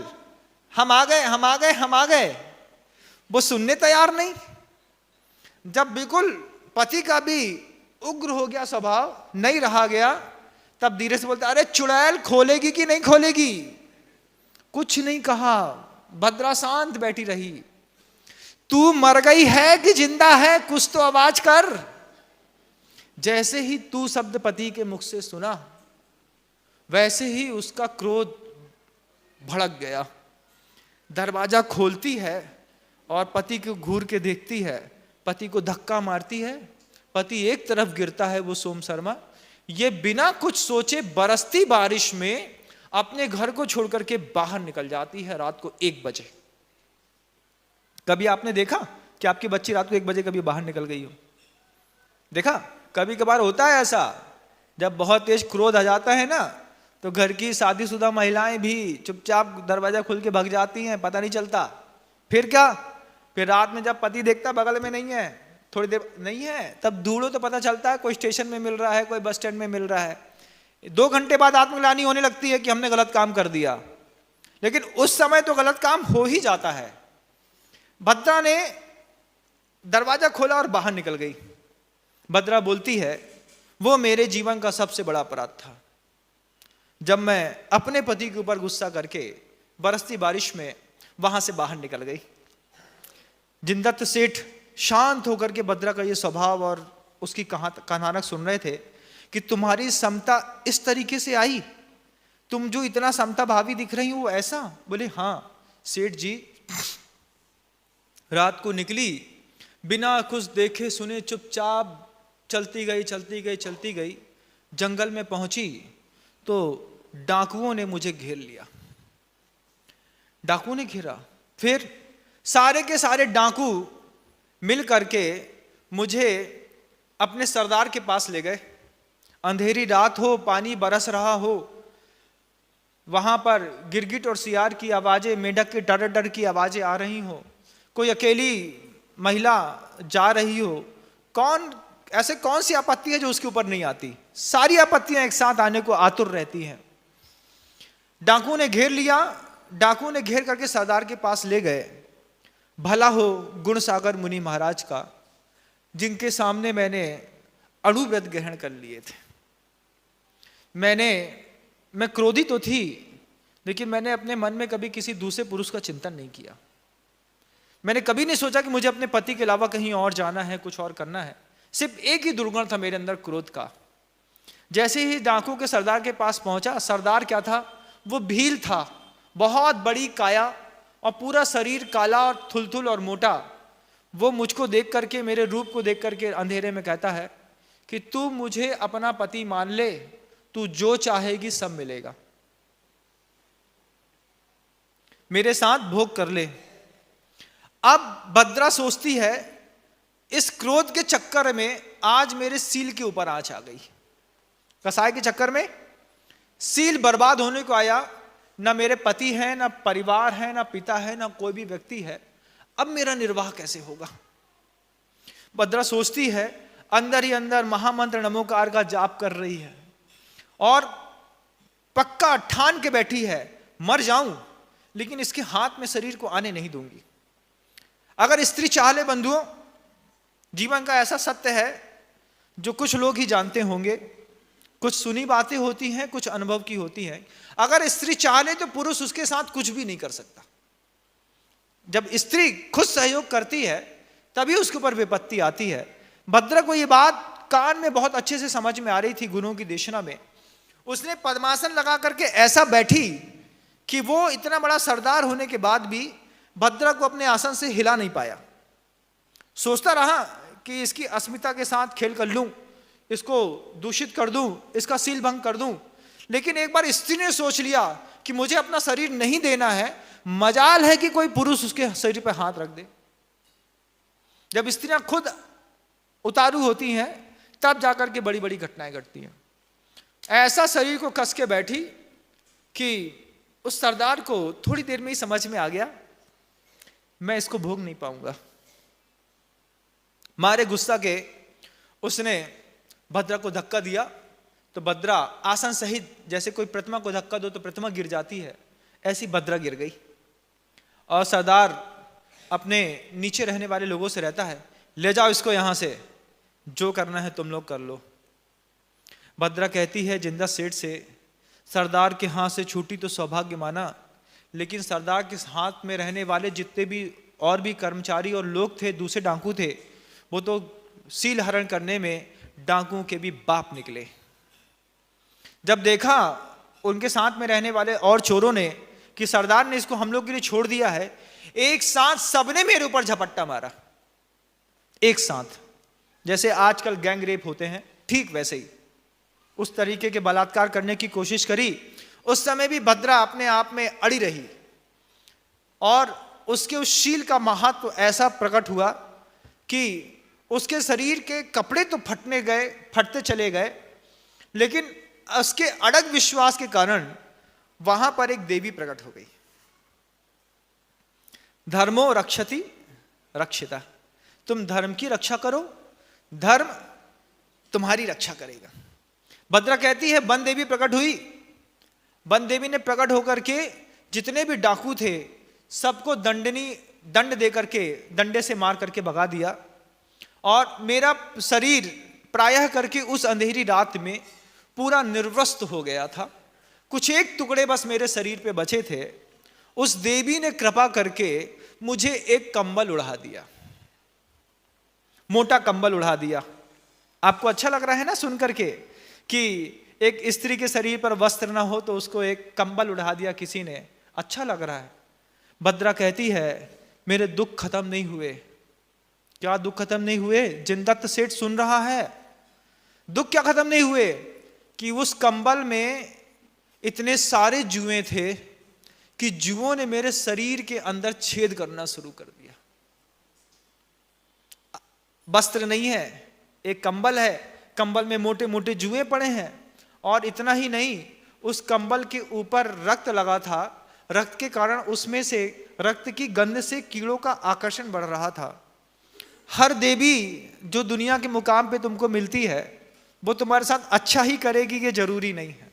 Speaker 2: हम आ गए, हम आ गए, हम आ गए। वो सुनने तैयार नहीं। जब बिल्कुल पति का भी उग्र हो गया स्वभाव, नहीं रहा गया, तब धीरे से बोलता, अरे चुड़ैल खोलेगी कि नहीं खोलेगी? कुछ नहीं कहा, भद्रा शांत बैठी रही। तू मर गई है कि जिंदा है, कुछ तो आवाज कर। जैसे ही तू शब्द पति के मुख से सुना, वैसे ही उसका क्रोध भड़क गया। दरवाजा खोलती है और पति को घूर के देखती है, पति को धक्का मारती है, पति एक तरफ गिरता है। वो सोम शर्मा ये बिना कुछ सोचे बरसती बारिश में अपने घर को छोड़कर के बाहर निकल जाती है रात को 1 बजे। कभी आपने देखा कि आपकी बच्ची रात को 1 बजे कभी बाहर निकल गई हो? देखा? कभी कभार होता है ऐसा, जब बहुत तेज क्रोध आ जाता है ना, तो घर की शादीशुदा महिलाएं भी चुपचाप दरवाजा खोल के भाग जाती हैं, पता नहीं चलता। फिर क्या, फिर रात में जब पति देखता बगल में नहीं है, थोड़ी देर नहीं है, तब ढूंढो तो पता चलता है कोई स्टेशन में मिल रहा है, कोई बस स्टैंड में मिल रहा है। 2 घंटे बाद आत्मग्लानि होने लगती है कि हमने गलत काम कर दिया, लेकिन उस समय तो गलत काम हो ही जाता है। भद्रा ने दरवाजा खोला और बाहर निकल गई। भद्रा बोलती है, वो मेरे जीवन का सबसे बड़ा अपराध था, जब मैं अपने पति के ऊपर गुस्सा करके बरसती बारिश में वहां से बाहर निकल गई। जिनदत्त सेठ शांत होकर के भद्रा का ये स्वभाव और उसकी कहानक सुन रहे थे कि तुम्हारी समता इस तरीके से आई, तुम जो इतना समता भावी दिख रही हो वो ऐसा? बोले हाँ सेठ जी, रात को निकली, बिना कुछ देखे सुने चुपचाप चलती गई, जंगल में पहुंची तो डाकुओं ने मुझे घेर लिया। डाकुओं ने घेरा, फिर सारे के सारे डाकू मिल करके मुझे अपने सरदार के पास ले गए। अंधेरी रात हो, पानी बरस रहा हो, वहां पर गिरगिट और सियार की आवाजें, मेंढक के डर डर की आवाजें आ रही हो, कोई अकेली महिला जा रही हो, कौन सी आपत्ति है जो उसके ऊपर नहीं आती? सारी आपत्तियां एक साथ आने को आतुर रहती हैं। डाकू ने घेर लिया, डाकू ने घेर करके सरदार के पास ले गए। भला हो गुण सागर मुनि महाराज का, जिनके सामने मैंने अणु व्रत ग्रहण कर लिए थे। मैं क्रोधी तो थी, लेकिन मैंने अपने मन में कभी किसी दूसरे पुरुष का चिंतन नहीं किया। मैंने कभी नहीं सोचा कि मुझे अपने पति के अलावा कहीं और जाना है, कुछ और करना है। सिर्फ एक ही दुर्गुण था मेरे अंदर, क्रोध का। जैसे ही डाकू के सरदार के पास पहुंचा, सरदार क्या था? वो भील था, बहुत बड़ी काया और पूरा शरीर काला और थुलथुल और मोटा। वो मुझको देख करके, मेरे रूप को देख करके अंधेरे में कहता है कि तू मुझे अपना पति मान ले, तू जो चाहेगी सब मिलेगा, मेरे साथ भोग कर ले। अब भद्रा सोचती है इस क्रोध के चक्कर में आज मेरे सील के ऊपर आंच आ गई। कसाई के चक्कर में सील बर्बाद होने को आया। ना मेरे पति है, ना परिवार है, ना पिता है, ना कोई भी व्यक्ति है। अब मेरा निर्वाह कैसे होगा? भद्रा सोचती है, अंदर ही अंदर महामंत्र नमोकार का जाप कर रही है और पक्का ठान के बैठी है, मर जाऊं लेकिन इसके हाथ में शरीर को आने नहीं दूंगी। अगर स्त्री चाह ले बंधुओं, जीवन का ऐसा सत्य है जो कुछ लोग ही जानते होंगे, कुछ सुनी बातें होती हैं, कुछ अनुभव की होती हैं। अगर स्त्री चाह ले तो पुरुष उसके साथ कुछ भी नहीं कर सकता। जब स्त्री खुद सहयोग करती है तभी उसके ऊपर विपत्ति आती है। भद्रा को यह बात कान में बहुत अच्छे से समझ में आ रही थी गुरुओं की देशना में। उसने पद्मासन लगा करके ऐसा बैठी कि वो इतना बड़ा सरदार होने के बाद भी भद्रा को अपने आसन से हिला नहीं पाया। सोचता रहा कि इसकी अस्मिता के साथ खेल कर लूं, इसको दूषित कर दूं, इसका सील भंग कर दूं। लेकिन एक बार स्त्री ने सोच लिया कि मुझे अपना शरीर नहीं देना है, मजाल है कि कोई पुरुष उसके शरीर पर हाथ रख दे। जब स्त्रियां खुद उतारू होती हैं तब जाकर के बड़ी बड़ी घटनाएं घटती हैं। ऐसा शरीर को कस के बैठी कि उस सरदार को थोड़ी देर में ही समझ में आ गया, मैं इसको भोग नहीं पाऊंगा। मारे गुस्सा के उसने भद्रा को धक्का दिया तो भद्रा आसन सहित, जैसे कोई प्रतिमा को धक्का दो तो प्रतिमा गिर जाती है, ऐसी भद्रा गिर गई। और सरदार अपने नीचे रहने वाले लोगों से रहता है, ले जाओ इसको यहां से, जो करना है तुम लोग कर लो। भद्रा कहती है जिंदा सेठ से, सरदार के हाथ से छूटी तो सौभाग्य माना, लेकिन सरदार के हाथ में रहने वाले जितने भी और भी कर्मचारी और लोग थे, दूसरे डाकू थे, वो तो सील हरण करने में डाकुओं के भी बाप निकले। जब देखा उनके साथ में रहने वाले और चोरों ने कि सरदार ने इसको हम लोग के लिए छोड़ दिया है, एक साथ सबने मेरे ऊपर झपट्टा मारा। एक साथ, जैसे आजकल गैंग रेप होते हैं, ठीक वैसे ही उस तरीके के बलात्कार करने की कोशिश करी। उस समय भी भद्रा अपने आप में अड़ी रही और उसके उस शील का महत्व ऐसा प्रकट हुआ कि उसके शरीर के कपड़े तो फटते चले गए, लेकिन उसके अड़ग विश्वास के कारण वहां पर एक देवी प्रकट हो गई। धर्मो रक्षति रक्षिता, तुम धर्म की रक्षा करो, धर्म तुम्हारी रक्षा करेगा। भद्रा कहती है वन देवी प्रकट हुई। वन देवी ने प्रकट होकर के जितने भी डाकू थे सबको दंड दे करके, डंडे से मार करके भगा दिया। और मेरा शरीर प्रायः करके उस अंधेरी रात में पूरा निर्वस्त्र हो गया था। कुछ एक टुकड़े बस मेरे शरीर पे बचे थे। उस देवी ने कृपा करके मुझे एक कंबल उड़ा दिया, मोटा कंबल उड़ा दिया। आपको अच्छा लग रहा है ना सुन करके कि एक स्त्री के शरीर पर वस्त्र ना हो तो उसको एक कंबल उड़ा दिया किसी ने, अच्छा लग रहा है। भद्रा कहती है मेरे दुख खत्म नहीं हुए। क्या दुख खत्म नहीं हुए? जिनदत्त सेठ सुन रहा है। दुख क्या खत्म नहीं हुए? कि उस कंबल में इतने सारे जुएं थे कि जुओं ने मेरे शरीर के अंदर छेद करना शुरू कर दिया। वस्त्र नहीं है, एक कंबल है, कंबल में मोटे मोटे जुएं पड़े हैं। और इतना ही नहीं, उस कंबल के ऊपर रक्त लगा था, रक्त के कारण उसमें से रक्त की गंध से कीड़ों का आकर्षण बढ़ रहा था। हर देवी जो दुनिया के मुकाम पे तुमको मिलती है वो तुम्हारे साथ अच्छा ही करेगी, ये जरूरी नहीं है।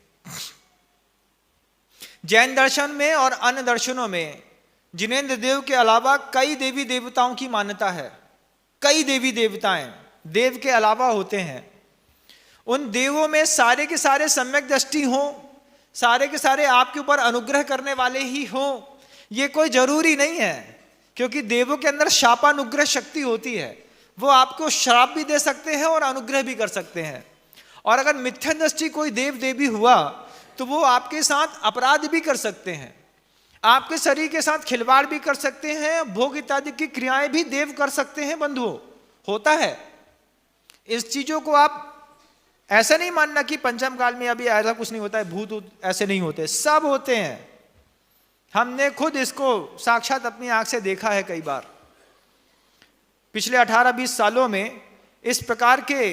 Speaker 2: जैन दर्शन में और अन्य दर्शनों में जिनेंद्र देव के अलावा कई देवी देवताओं की मान्यता है। कई देवी देवताएं देव के अलावा होते हैं। उन देवों में सारे के सारे सम्यक दृष्टि हो, सारे के सारे आपके ऊपर अनुग्रह करने वाले ही हो, ये कोई जरूरी नहीं है। क्योंकि देवों के अंदर शापानुग्रह शक्ति होती है, वो आपको श्राप भी दे सकते हैं और अनुग्रह भी कर सकते हैं। और अगर मिथ्या दृष्टि कोई देव देवी हुआ तो वो आपके साथ अपराध भी कर सकते हैं, आपके शरीर के साथ खिलवाड़ भी कर सकते हैं, भोग इत्यादि की क्रियाएं भी देव कर सकते हैं। बंधुओं, होता है। इस चीजों को आप ऐसा नहीं मानना कि पंचम काल में अभी ऐसा कुछ नहीं होता है, भूत ऐसे नहीं होते, सब होते हैं। हमने खुद इसको साक्षात अपनी आंख से देखा है कई बार। पिछले 18-20 सालों में इस प्रकार के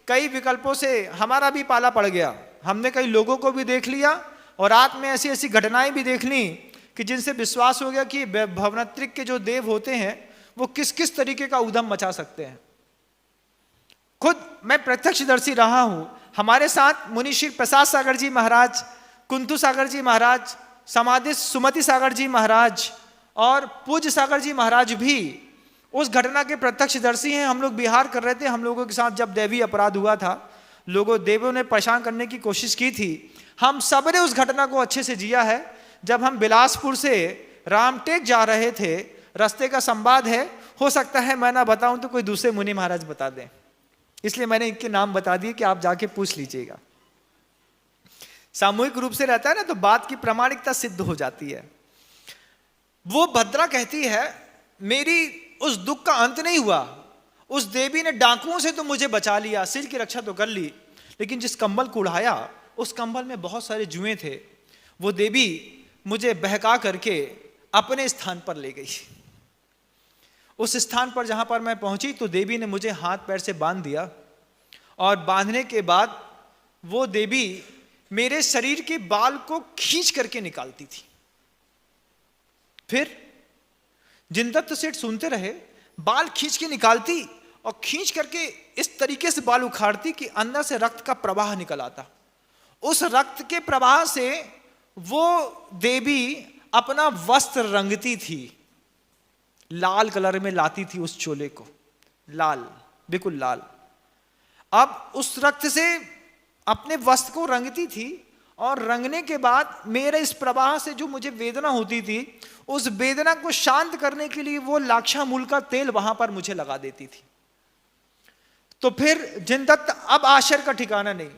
Speaker 2: कई विकल्पों से हमारा भी पाला पड़ गया। हमने कई लोगों को भी देख लिया और रात में ऐसी ऐसी घटनाएं भी देख ली कि जिनसे विश्वास हो गया कि भवनात्रिक के जो देव होते हैं वो किस किस तरीके का उधम मचा सकते हैं। खुद मैं प्रत्यक्षदर्शी रहा हूं। हमारे साथ मुनि श्री प्रसाद सागर जी महाराज, कुंतु सागर जी महाराज, समाधि सुमति सागर जी महाराज और पूज्य सागर जी महाराज भी उस घटना के प्रत्यक्षदर्शी हैं। हम लोग बिहार कर रहे थे, हम लोगों के साथ जब दैवी अपराध हुआ था, देवों ने परेशान करने की कोशिश की थी। हम सब ने उस घटना को अच्छे से जिया है। जब हम बिलासपुर से रामटेक जा रहे थे, रास्ते का संवाद है, हो सकता है मैं ना बताऊं तो कोई दूसरे मुनि महाराज बता दें, इसलिए मैंने इनके नाम बता दिए कि आप जाके पूछ लीजिएगा। सामूहिक रूप से रहता है ना तो बात की प्रामाणिकता सिद्ध हो जाती है। वो भद्रा कहती है मेरी उस दुख का अंत नहीं हुआ। उस देवी ने डाकुओं से तो मुझे बचा लिया, सिर की रक्षा तो कर ली, लेकिन जिस कंबल को उड़ाया उस कंबल में बहुत सारे जुएं थे। वो देवी मुझे बहका करके अपने स्थान पर ले गई। उस स्थान पर जहां पर मैं पहुंची तो देवी ने मुझे हाथ पैर से बांध दिया और बांधने के बाद वो देवी मेरे शरीर के बाल को खींच करके निकालती थी। फिर जिनदत्त सेठ सुनते रहे, बाल खींच के निकालती और खींच करके इस तरीके से बाल उखाड़ती कि अंदर से रक्त का प्रवाह निकल आता। उस रक्त के प्रवाह से वो देवी अपना वस्त्र रंगती थी, लाल कलर में लाती थी उस चोले को, लाल, बिल्कुल लाल। अब उस रक्त से अपने वस्त्र को रंगती थी और रंगने के बाद मेरे इस प्रवाह से जो मुझे वेदना होती थी, उस वेदना को शांत करने के लिए वो लाक्षामूल का तेल वहां पर मुझे लगा देती थी। तो फिर जिनदत्त अब आश्चर्य का ठिकाना नहीं।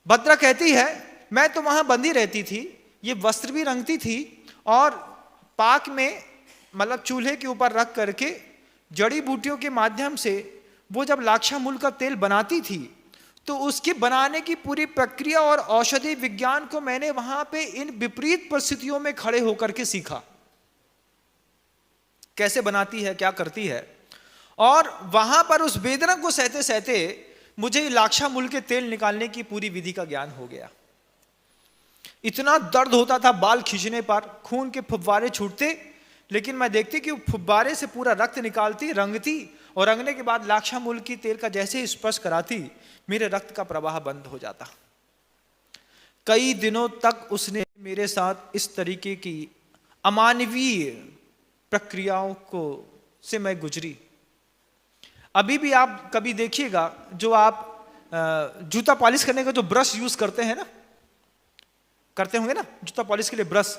Speaker 2: भद्रा कहती है मैं तो वहां बंदी रहती थी, ये वस्त्र भी रंगती थी और पाक में मतलब चूल्हे के ऊपर रख करके जड़ी बूटियों के माध्यम से वो जब लाक्षामूल का तेल बनाती थी तो उसकी बनाने की पूरी प्रक्रिया और औषधि विज्ञान को मैंने वहां पे इन विपरीत परिस्थितियों में खड़े होकर के सीखा, कैसे बनाती है, क्या करती है। और वहां पर उस वेदना को सहते सहते मुझे लाक्षामूल के तेल निकालने की पूरी विधि का ज्ञान हो गया। इतना दर्द होता था बाल खींचने पर, खून के फुब्बारे छूटते, लेकिन मैं देखती कि फुब्बारे से पूरा रक्त निकालती, रंगती और रंगने के बाद लाक्षामूल की तेल का जैसे ही स्पर्श कराती मेरे रक्त का प्रवाह बंद हो जाता। कई दिनों तक उसने मेरे साथ इस तरीके की अमानवीय प्रक्रियाओं को से मैं गुजरी। अभी भी आप कभी देखिएगा, जो आप जूता पॉलिश करने का जो ब्रश यूज करते हैं ना, करते होंगे ना जूता पॉलिश के लिए ब्रश,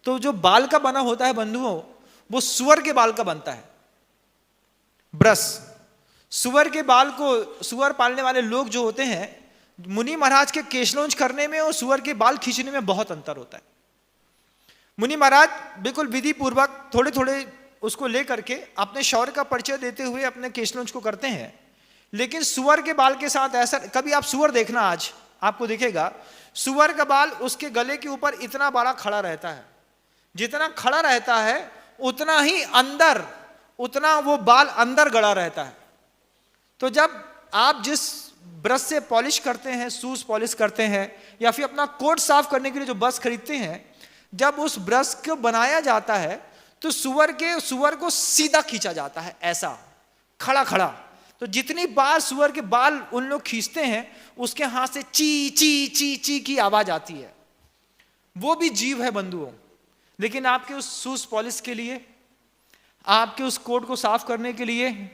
Speaker 2: तो जो बाल का बना होता है बंधुओं, वो सुअर के बाल का बनता है। ब्रश, सुअर के बाल को, सुअर पालने वाले लोग जो होते हैं, मुनि महाराज के केशलोंज करने में और सुअर के बाल खींचने में बहुत अंतर होता है। मुनि महाराज बिल्कुल विधि पूर्वक थोड़े थोड़े उसको लेकर के अपने शौर्य का परिचय देते हुए अपने केशलोंज को करते हैं। लेकिन सुअर के बाल के साथ ऐसा, कभी आप सुअर देखना, आज आपको दिखेगा सुअर का बाल उसके गले के ऊपर इतना बड़ा खड़ा रहता है, जितना खड़ा रहता है उतना ही अंदर, उतना वो बाल अंदर गड़ा रहता है। तो जब आप जिस ब्रश से पॉलिश करते हैं, शूज पॉलिश करते हैं, या फिर अपना कोट साफ करने के लिए जो ब्रश खरीदते हैं, जब उस ब्रश को बनाया जाता है तो सुअर को सीधा खींचा जाता है, ऐसा खड़ा खड़ा। तो जितनी बार सुअर के बाल उन लोग खींचते हैं, उसके हाथ से ची ची ची ची की आवाज आती है। वो भी जीव है बंधुओं। लेकिन आपके उस शूज पॉलिश के लिए, आपके उस कोट को साफ करने के लिए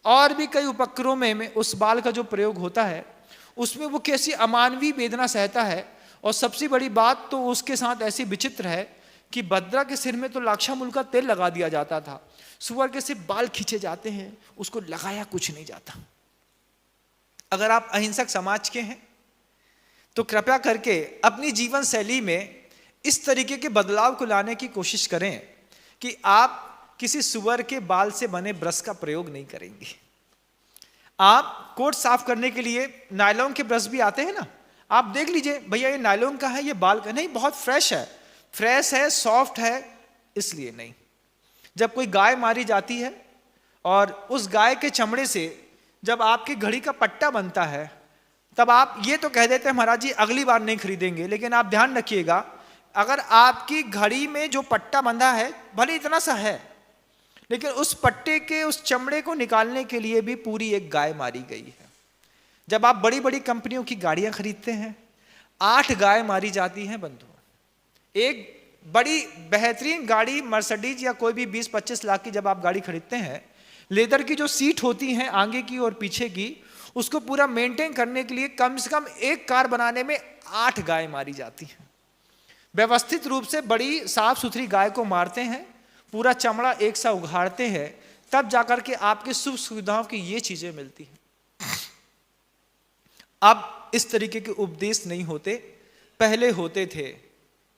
Speaker 2: और भी कई उपकरणों में उस बाल का जो प्रयोग होता है, उसमें वो कैसी अमानवीय वेदना सहता है। और सबसे बड़ी बात तो उसके साथ ऐसी विचित्र है कि भद्रा के सिर में तो लाक्षामूल का तेल लगा दिया जाता था, सुअर के सिर्फ बाल खींचे जाते हैं, उसको लगाया कुछ नहीं जाता। अगर आप अहिंसक समाज के हैं तो कृपया करके अपनी जीवन शैली में इस तरीके के बदलाव को लाने की कोशिश करें कि आप किसी सुअर के बाल से बने ब्रश का प्रयोग नहीं करेंगे। आप कोट साफ करने के लिए नायलॉन के ब्रश भी आते हैं ना, आप देख लीजिए, भैया ये नायलॉन का है, ये बाल का नहीं, बहुत फ्रेश है, सॉफ्ट है, इसलिए नहीं। जब कोई गाय मारी जाती है और उस गाय के चमड़े से जब आपकी घड़ी का पट्टा बनता है, तब आप ये तो कह देते हैं महाराज जी अगली बार नहीं खरीदेंगे। लेकिन आप ध्यान रखिएगा, अगर आपकी घड़ी में जो पट्टा बंधा है भले इतना सा है, लेकिन उस पट्टे के उस चमड़े को निकालने के लिए भी पूरी एक गाय मारी गई है। जब आप बड़ी बड़ी कंपनियों की गाड़ियां खरीदते हैं, 8 गाय मारी जाती हैं बंधु। एक बड़ी बेहतरीन गाड़ी मर्सिडीज या कोई भी 20-25 लाख की जब आप गाड़ी खरीदते हैं, लेदर की जो सीट होती हैं आगे की और पीछे की, उसको पूरा मेंटेन करने के लिए कम से कम एक कार बनाने में 8 गाय मारी जाती हैं। व्यवस्थित रूप से बड़ी साफ सुथरी गाय को मारते हैं, पूरा चमड़ा एक सा उघाड़ते हैं, तब जाकर के आपके सुख सुविधाओं की ये चीजें मिलती हैं। अब इस तरीके के उपदेश नहीं होते, पहले होते थे।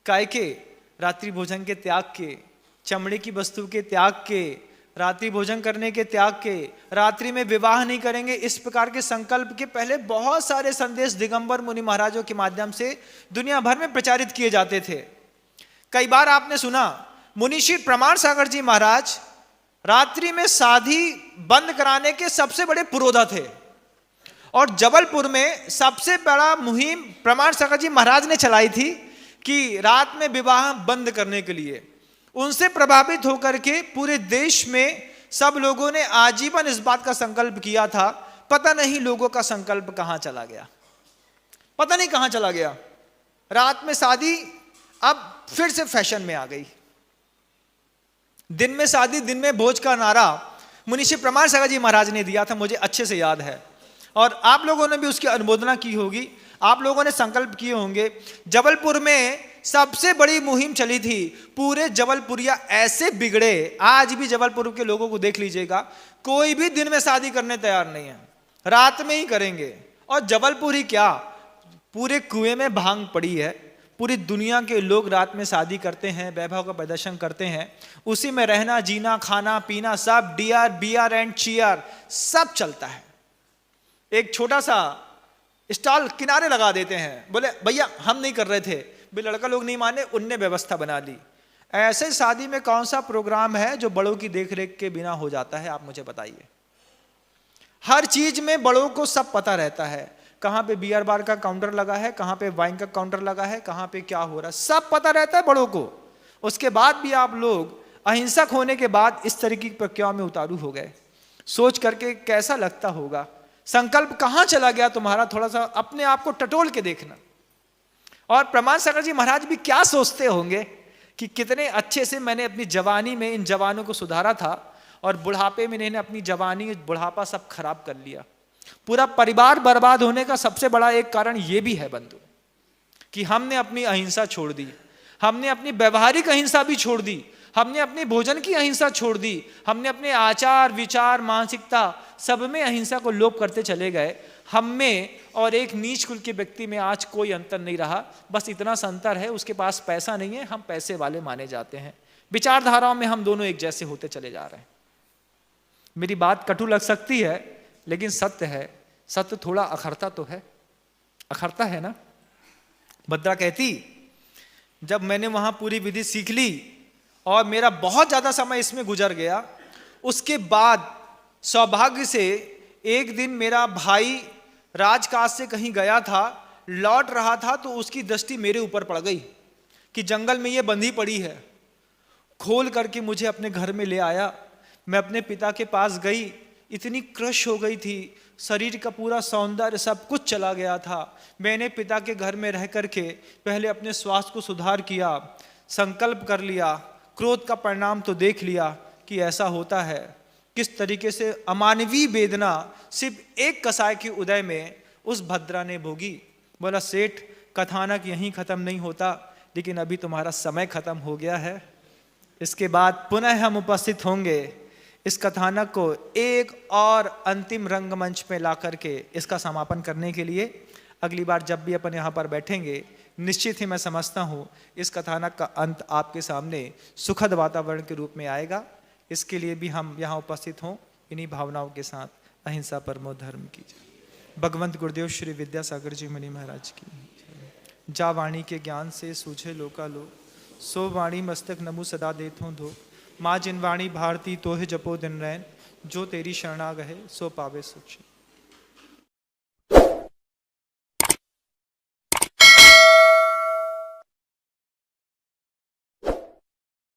Speaker 2: काय के? रात्रि भोजन के त्याग के, चमड़े की वस्तु के त्याग के, रात्रि भोजन करने के त्याग के, रात्रि में विवाह नहीं करेंगे, इस प्रकार के संकल्प के पहले बहुत सारे संदेश दिगंबर मुनि महाराजों के माध्यम से दुनिया भर में प्रचारित किए जाते थे। कई बार आपने सुना मुनिश्री प्रमाण सागर जी महाराज रात्रि में शादी बंद कराने के सबसे बड़े पुरोधा थे, और जबलपुर में सबसे बड़ा मुहिम प्रमाण सागर जी महाराज ने चलाई थी कि रात में विवाह बंद करने के लिए। उनसे प्रभावित होकर के पूरे देश में सब लोगों ने आजीवन इस बात का संकल्प किया था। पता नहीं लोगों का संकल्प कहां चला गया, पता नहीं कहां चला गया। रात में शादी अब फिर से फैशन में आ गई। दिन में शादी दिन में भोज का नारा मुनिश्री प्रमाण सागर जी महाराज ने दिया था, मुझे अच्छे से याद है, और आप लोगों ने भी उसकी अनुमोदना की होगी। आप लोगों ने संकल्प किए होंगे। जबलपुर में सबसे बड़ी मुहिम चली थी। पूरे जबलपुरिया ऐसे बिगड़े, आज भी जबलपुर के लोगों को देख लीजिएगा, कोई भी दिन में शादी करने तैयार नहीं है, रात में ही करेंगे। और जबलपुर ही क्या, पूरे कुएं में भांग पड़ी है। पूरी दुनिया के लोग रात में शादी करते हैं, वैभव का प्रदर्शन करते हैं, उसी में रहना जीना खाना पीना सब डियर बियर एंड चीयर सब चलता है। एक छोटा सा स्टॉल किनारे लगा देते हैं, बोले भैया हम नहीं कर रहे थे, भी लड़का लोग नहीं माने, उनने व्यवस्था बना ली। ऐसे शादी में कौन सा प्रोग्राम है जो बड़ों की देखरेख के बिना हो जाता है, आप मुझे बताइए। हर चीज में बड़ों को सब पता रहता है, कहां पे बियर बार का काउंटर लगा है, कहां पे वाइन का काउंटर लगा है, कहां पे क्या हो रहा है, सब पता रहता है बड़ों को। उसके बाद भी आप लोग अहिंसक होने के बाद इस तरीके की प्रक्रियाओं में उतारू हो गए। सोच करके कैसा लगता होगा, संकल्प कहां चला गया तुम्हारा, थोड़ा सा अपने आप को टटोल के देखना। और प्रमाण सागर जी महाराज भी क्या सोचते होंगे कि कितने अच्छे से मैंने अपनी जवानी में इन जवानों को सुधारा था, और बुढ़ापे में इन्हें अपनी जवानी बुढ़ापा सब खराब कर लिया। पूरा परिवार बर्बाद होने का सबसे बड़ा एक कारण यह भी है बंधु, कि हमने अपनी अहिंसा छोड़ दी, हमने अपनी व्यवहारिक अहिंसा भी छोड़ दी, हमने अपने भोजन की अहिंसा छोड़ दी, हमने अपने आचार विचार मानसिकता सब में अहिंसा को लोप करते चले गए। हम में और एक नीच कुल के व्यक्ति में आज कोई अंतर नहीं रहा, बस इतना सा अंतर है उसके पास पैसा नहीं है, हम पैसे वाले माने जाते हैं। विचारधाराओं में हम दोनों एक जैसे होते चले जा रहे हैं। मेरी बात कटु लग सकती है लेकिन सत्य है, सत्य थोड़ा अखरता तो है, अखरता है ना। भद्रा कहती जब मैंने वहां पूरी विधि सीख ली और मेरा बहुत ज्यादा समय इसमें गुजर गया, उसके बाद सौभाग्य से एक दिन मेरा भाई राजकाज से कहीं गया था, लौट रहा था तो उसकी दृष्टि मेरे ऊपर पड़ गई कि जंगल में ये बंधी पड़ी है। खोल करके मुझे अपने घर में ले आया। मैं अपने पिता के पास गई, इतनी क्रश हो गई थी, शरीर का पूरा सौंदर्य सब कुछ चला गया था। मैंने पिता के घर में रह करके पहले अपने स्वास्थ्य को सुधार किया, संकल्प कर लिया, क्रोध का परिणाम तो देख लिया कि ऐसा होता है, किस तरीके से अमानवीय वेदना सिर्फ एक कसाय के उदय में उस भद्रा ने भोगी। बोला सेठ कथानक यहीं खत्म नहीं होता, लेकिन अभी तुम्हारा समय खत्म हो गया है, इसके बाद पुनः हम उपस्थित होंगे इस कथानक को एक और अंतिम रंगमंच पे ला करके इसका समापन करने के लिए। अगली बार जब भी अपन यहाँ पर बैठेंगे, निश्चित ही मैं समझता हूँ इस कथानक का अंत आपके सामने सुखद वातावरण के रूप में आएगा। इसके लिए भी हम यहाँ उपस्थित हों इन्हीं भावनाओं के साथ। अहिंसा परमो धर्म की जय। भगवंत गुरुदेव श्री विद्यासागर जी मुनि महाराज की। जा वाणी के ज्ञान से सूझे लोकालो, सो वाणी मस्तक नमु सदा देथों धो। माँ जिन वाणी भारती तोहे जपो दिन रैन, जो तेरी शरणा गहे सो पावे सुख।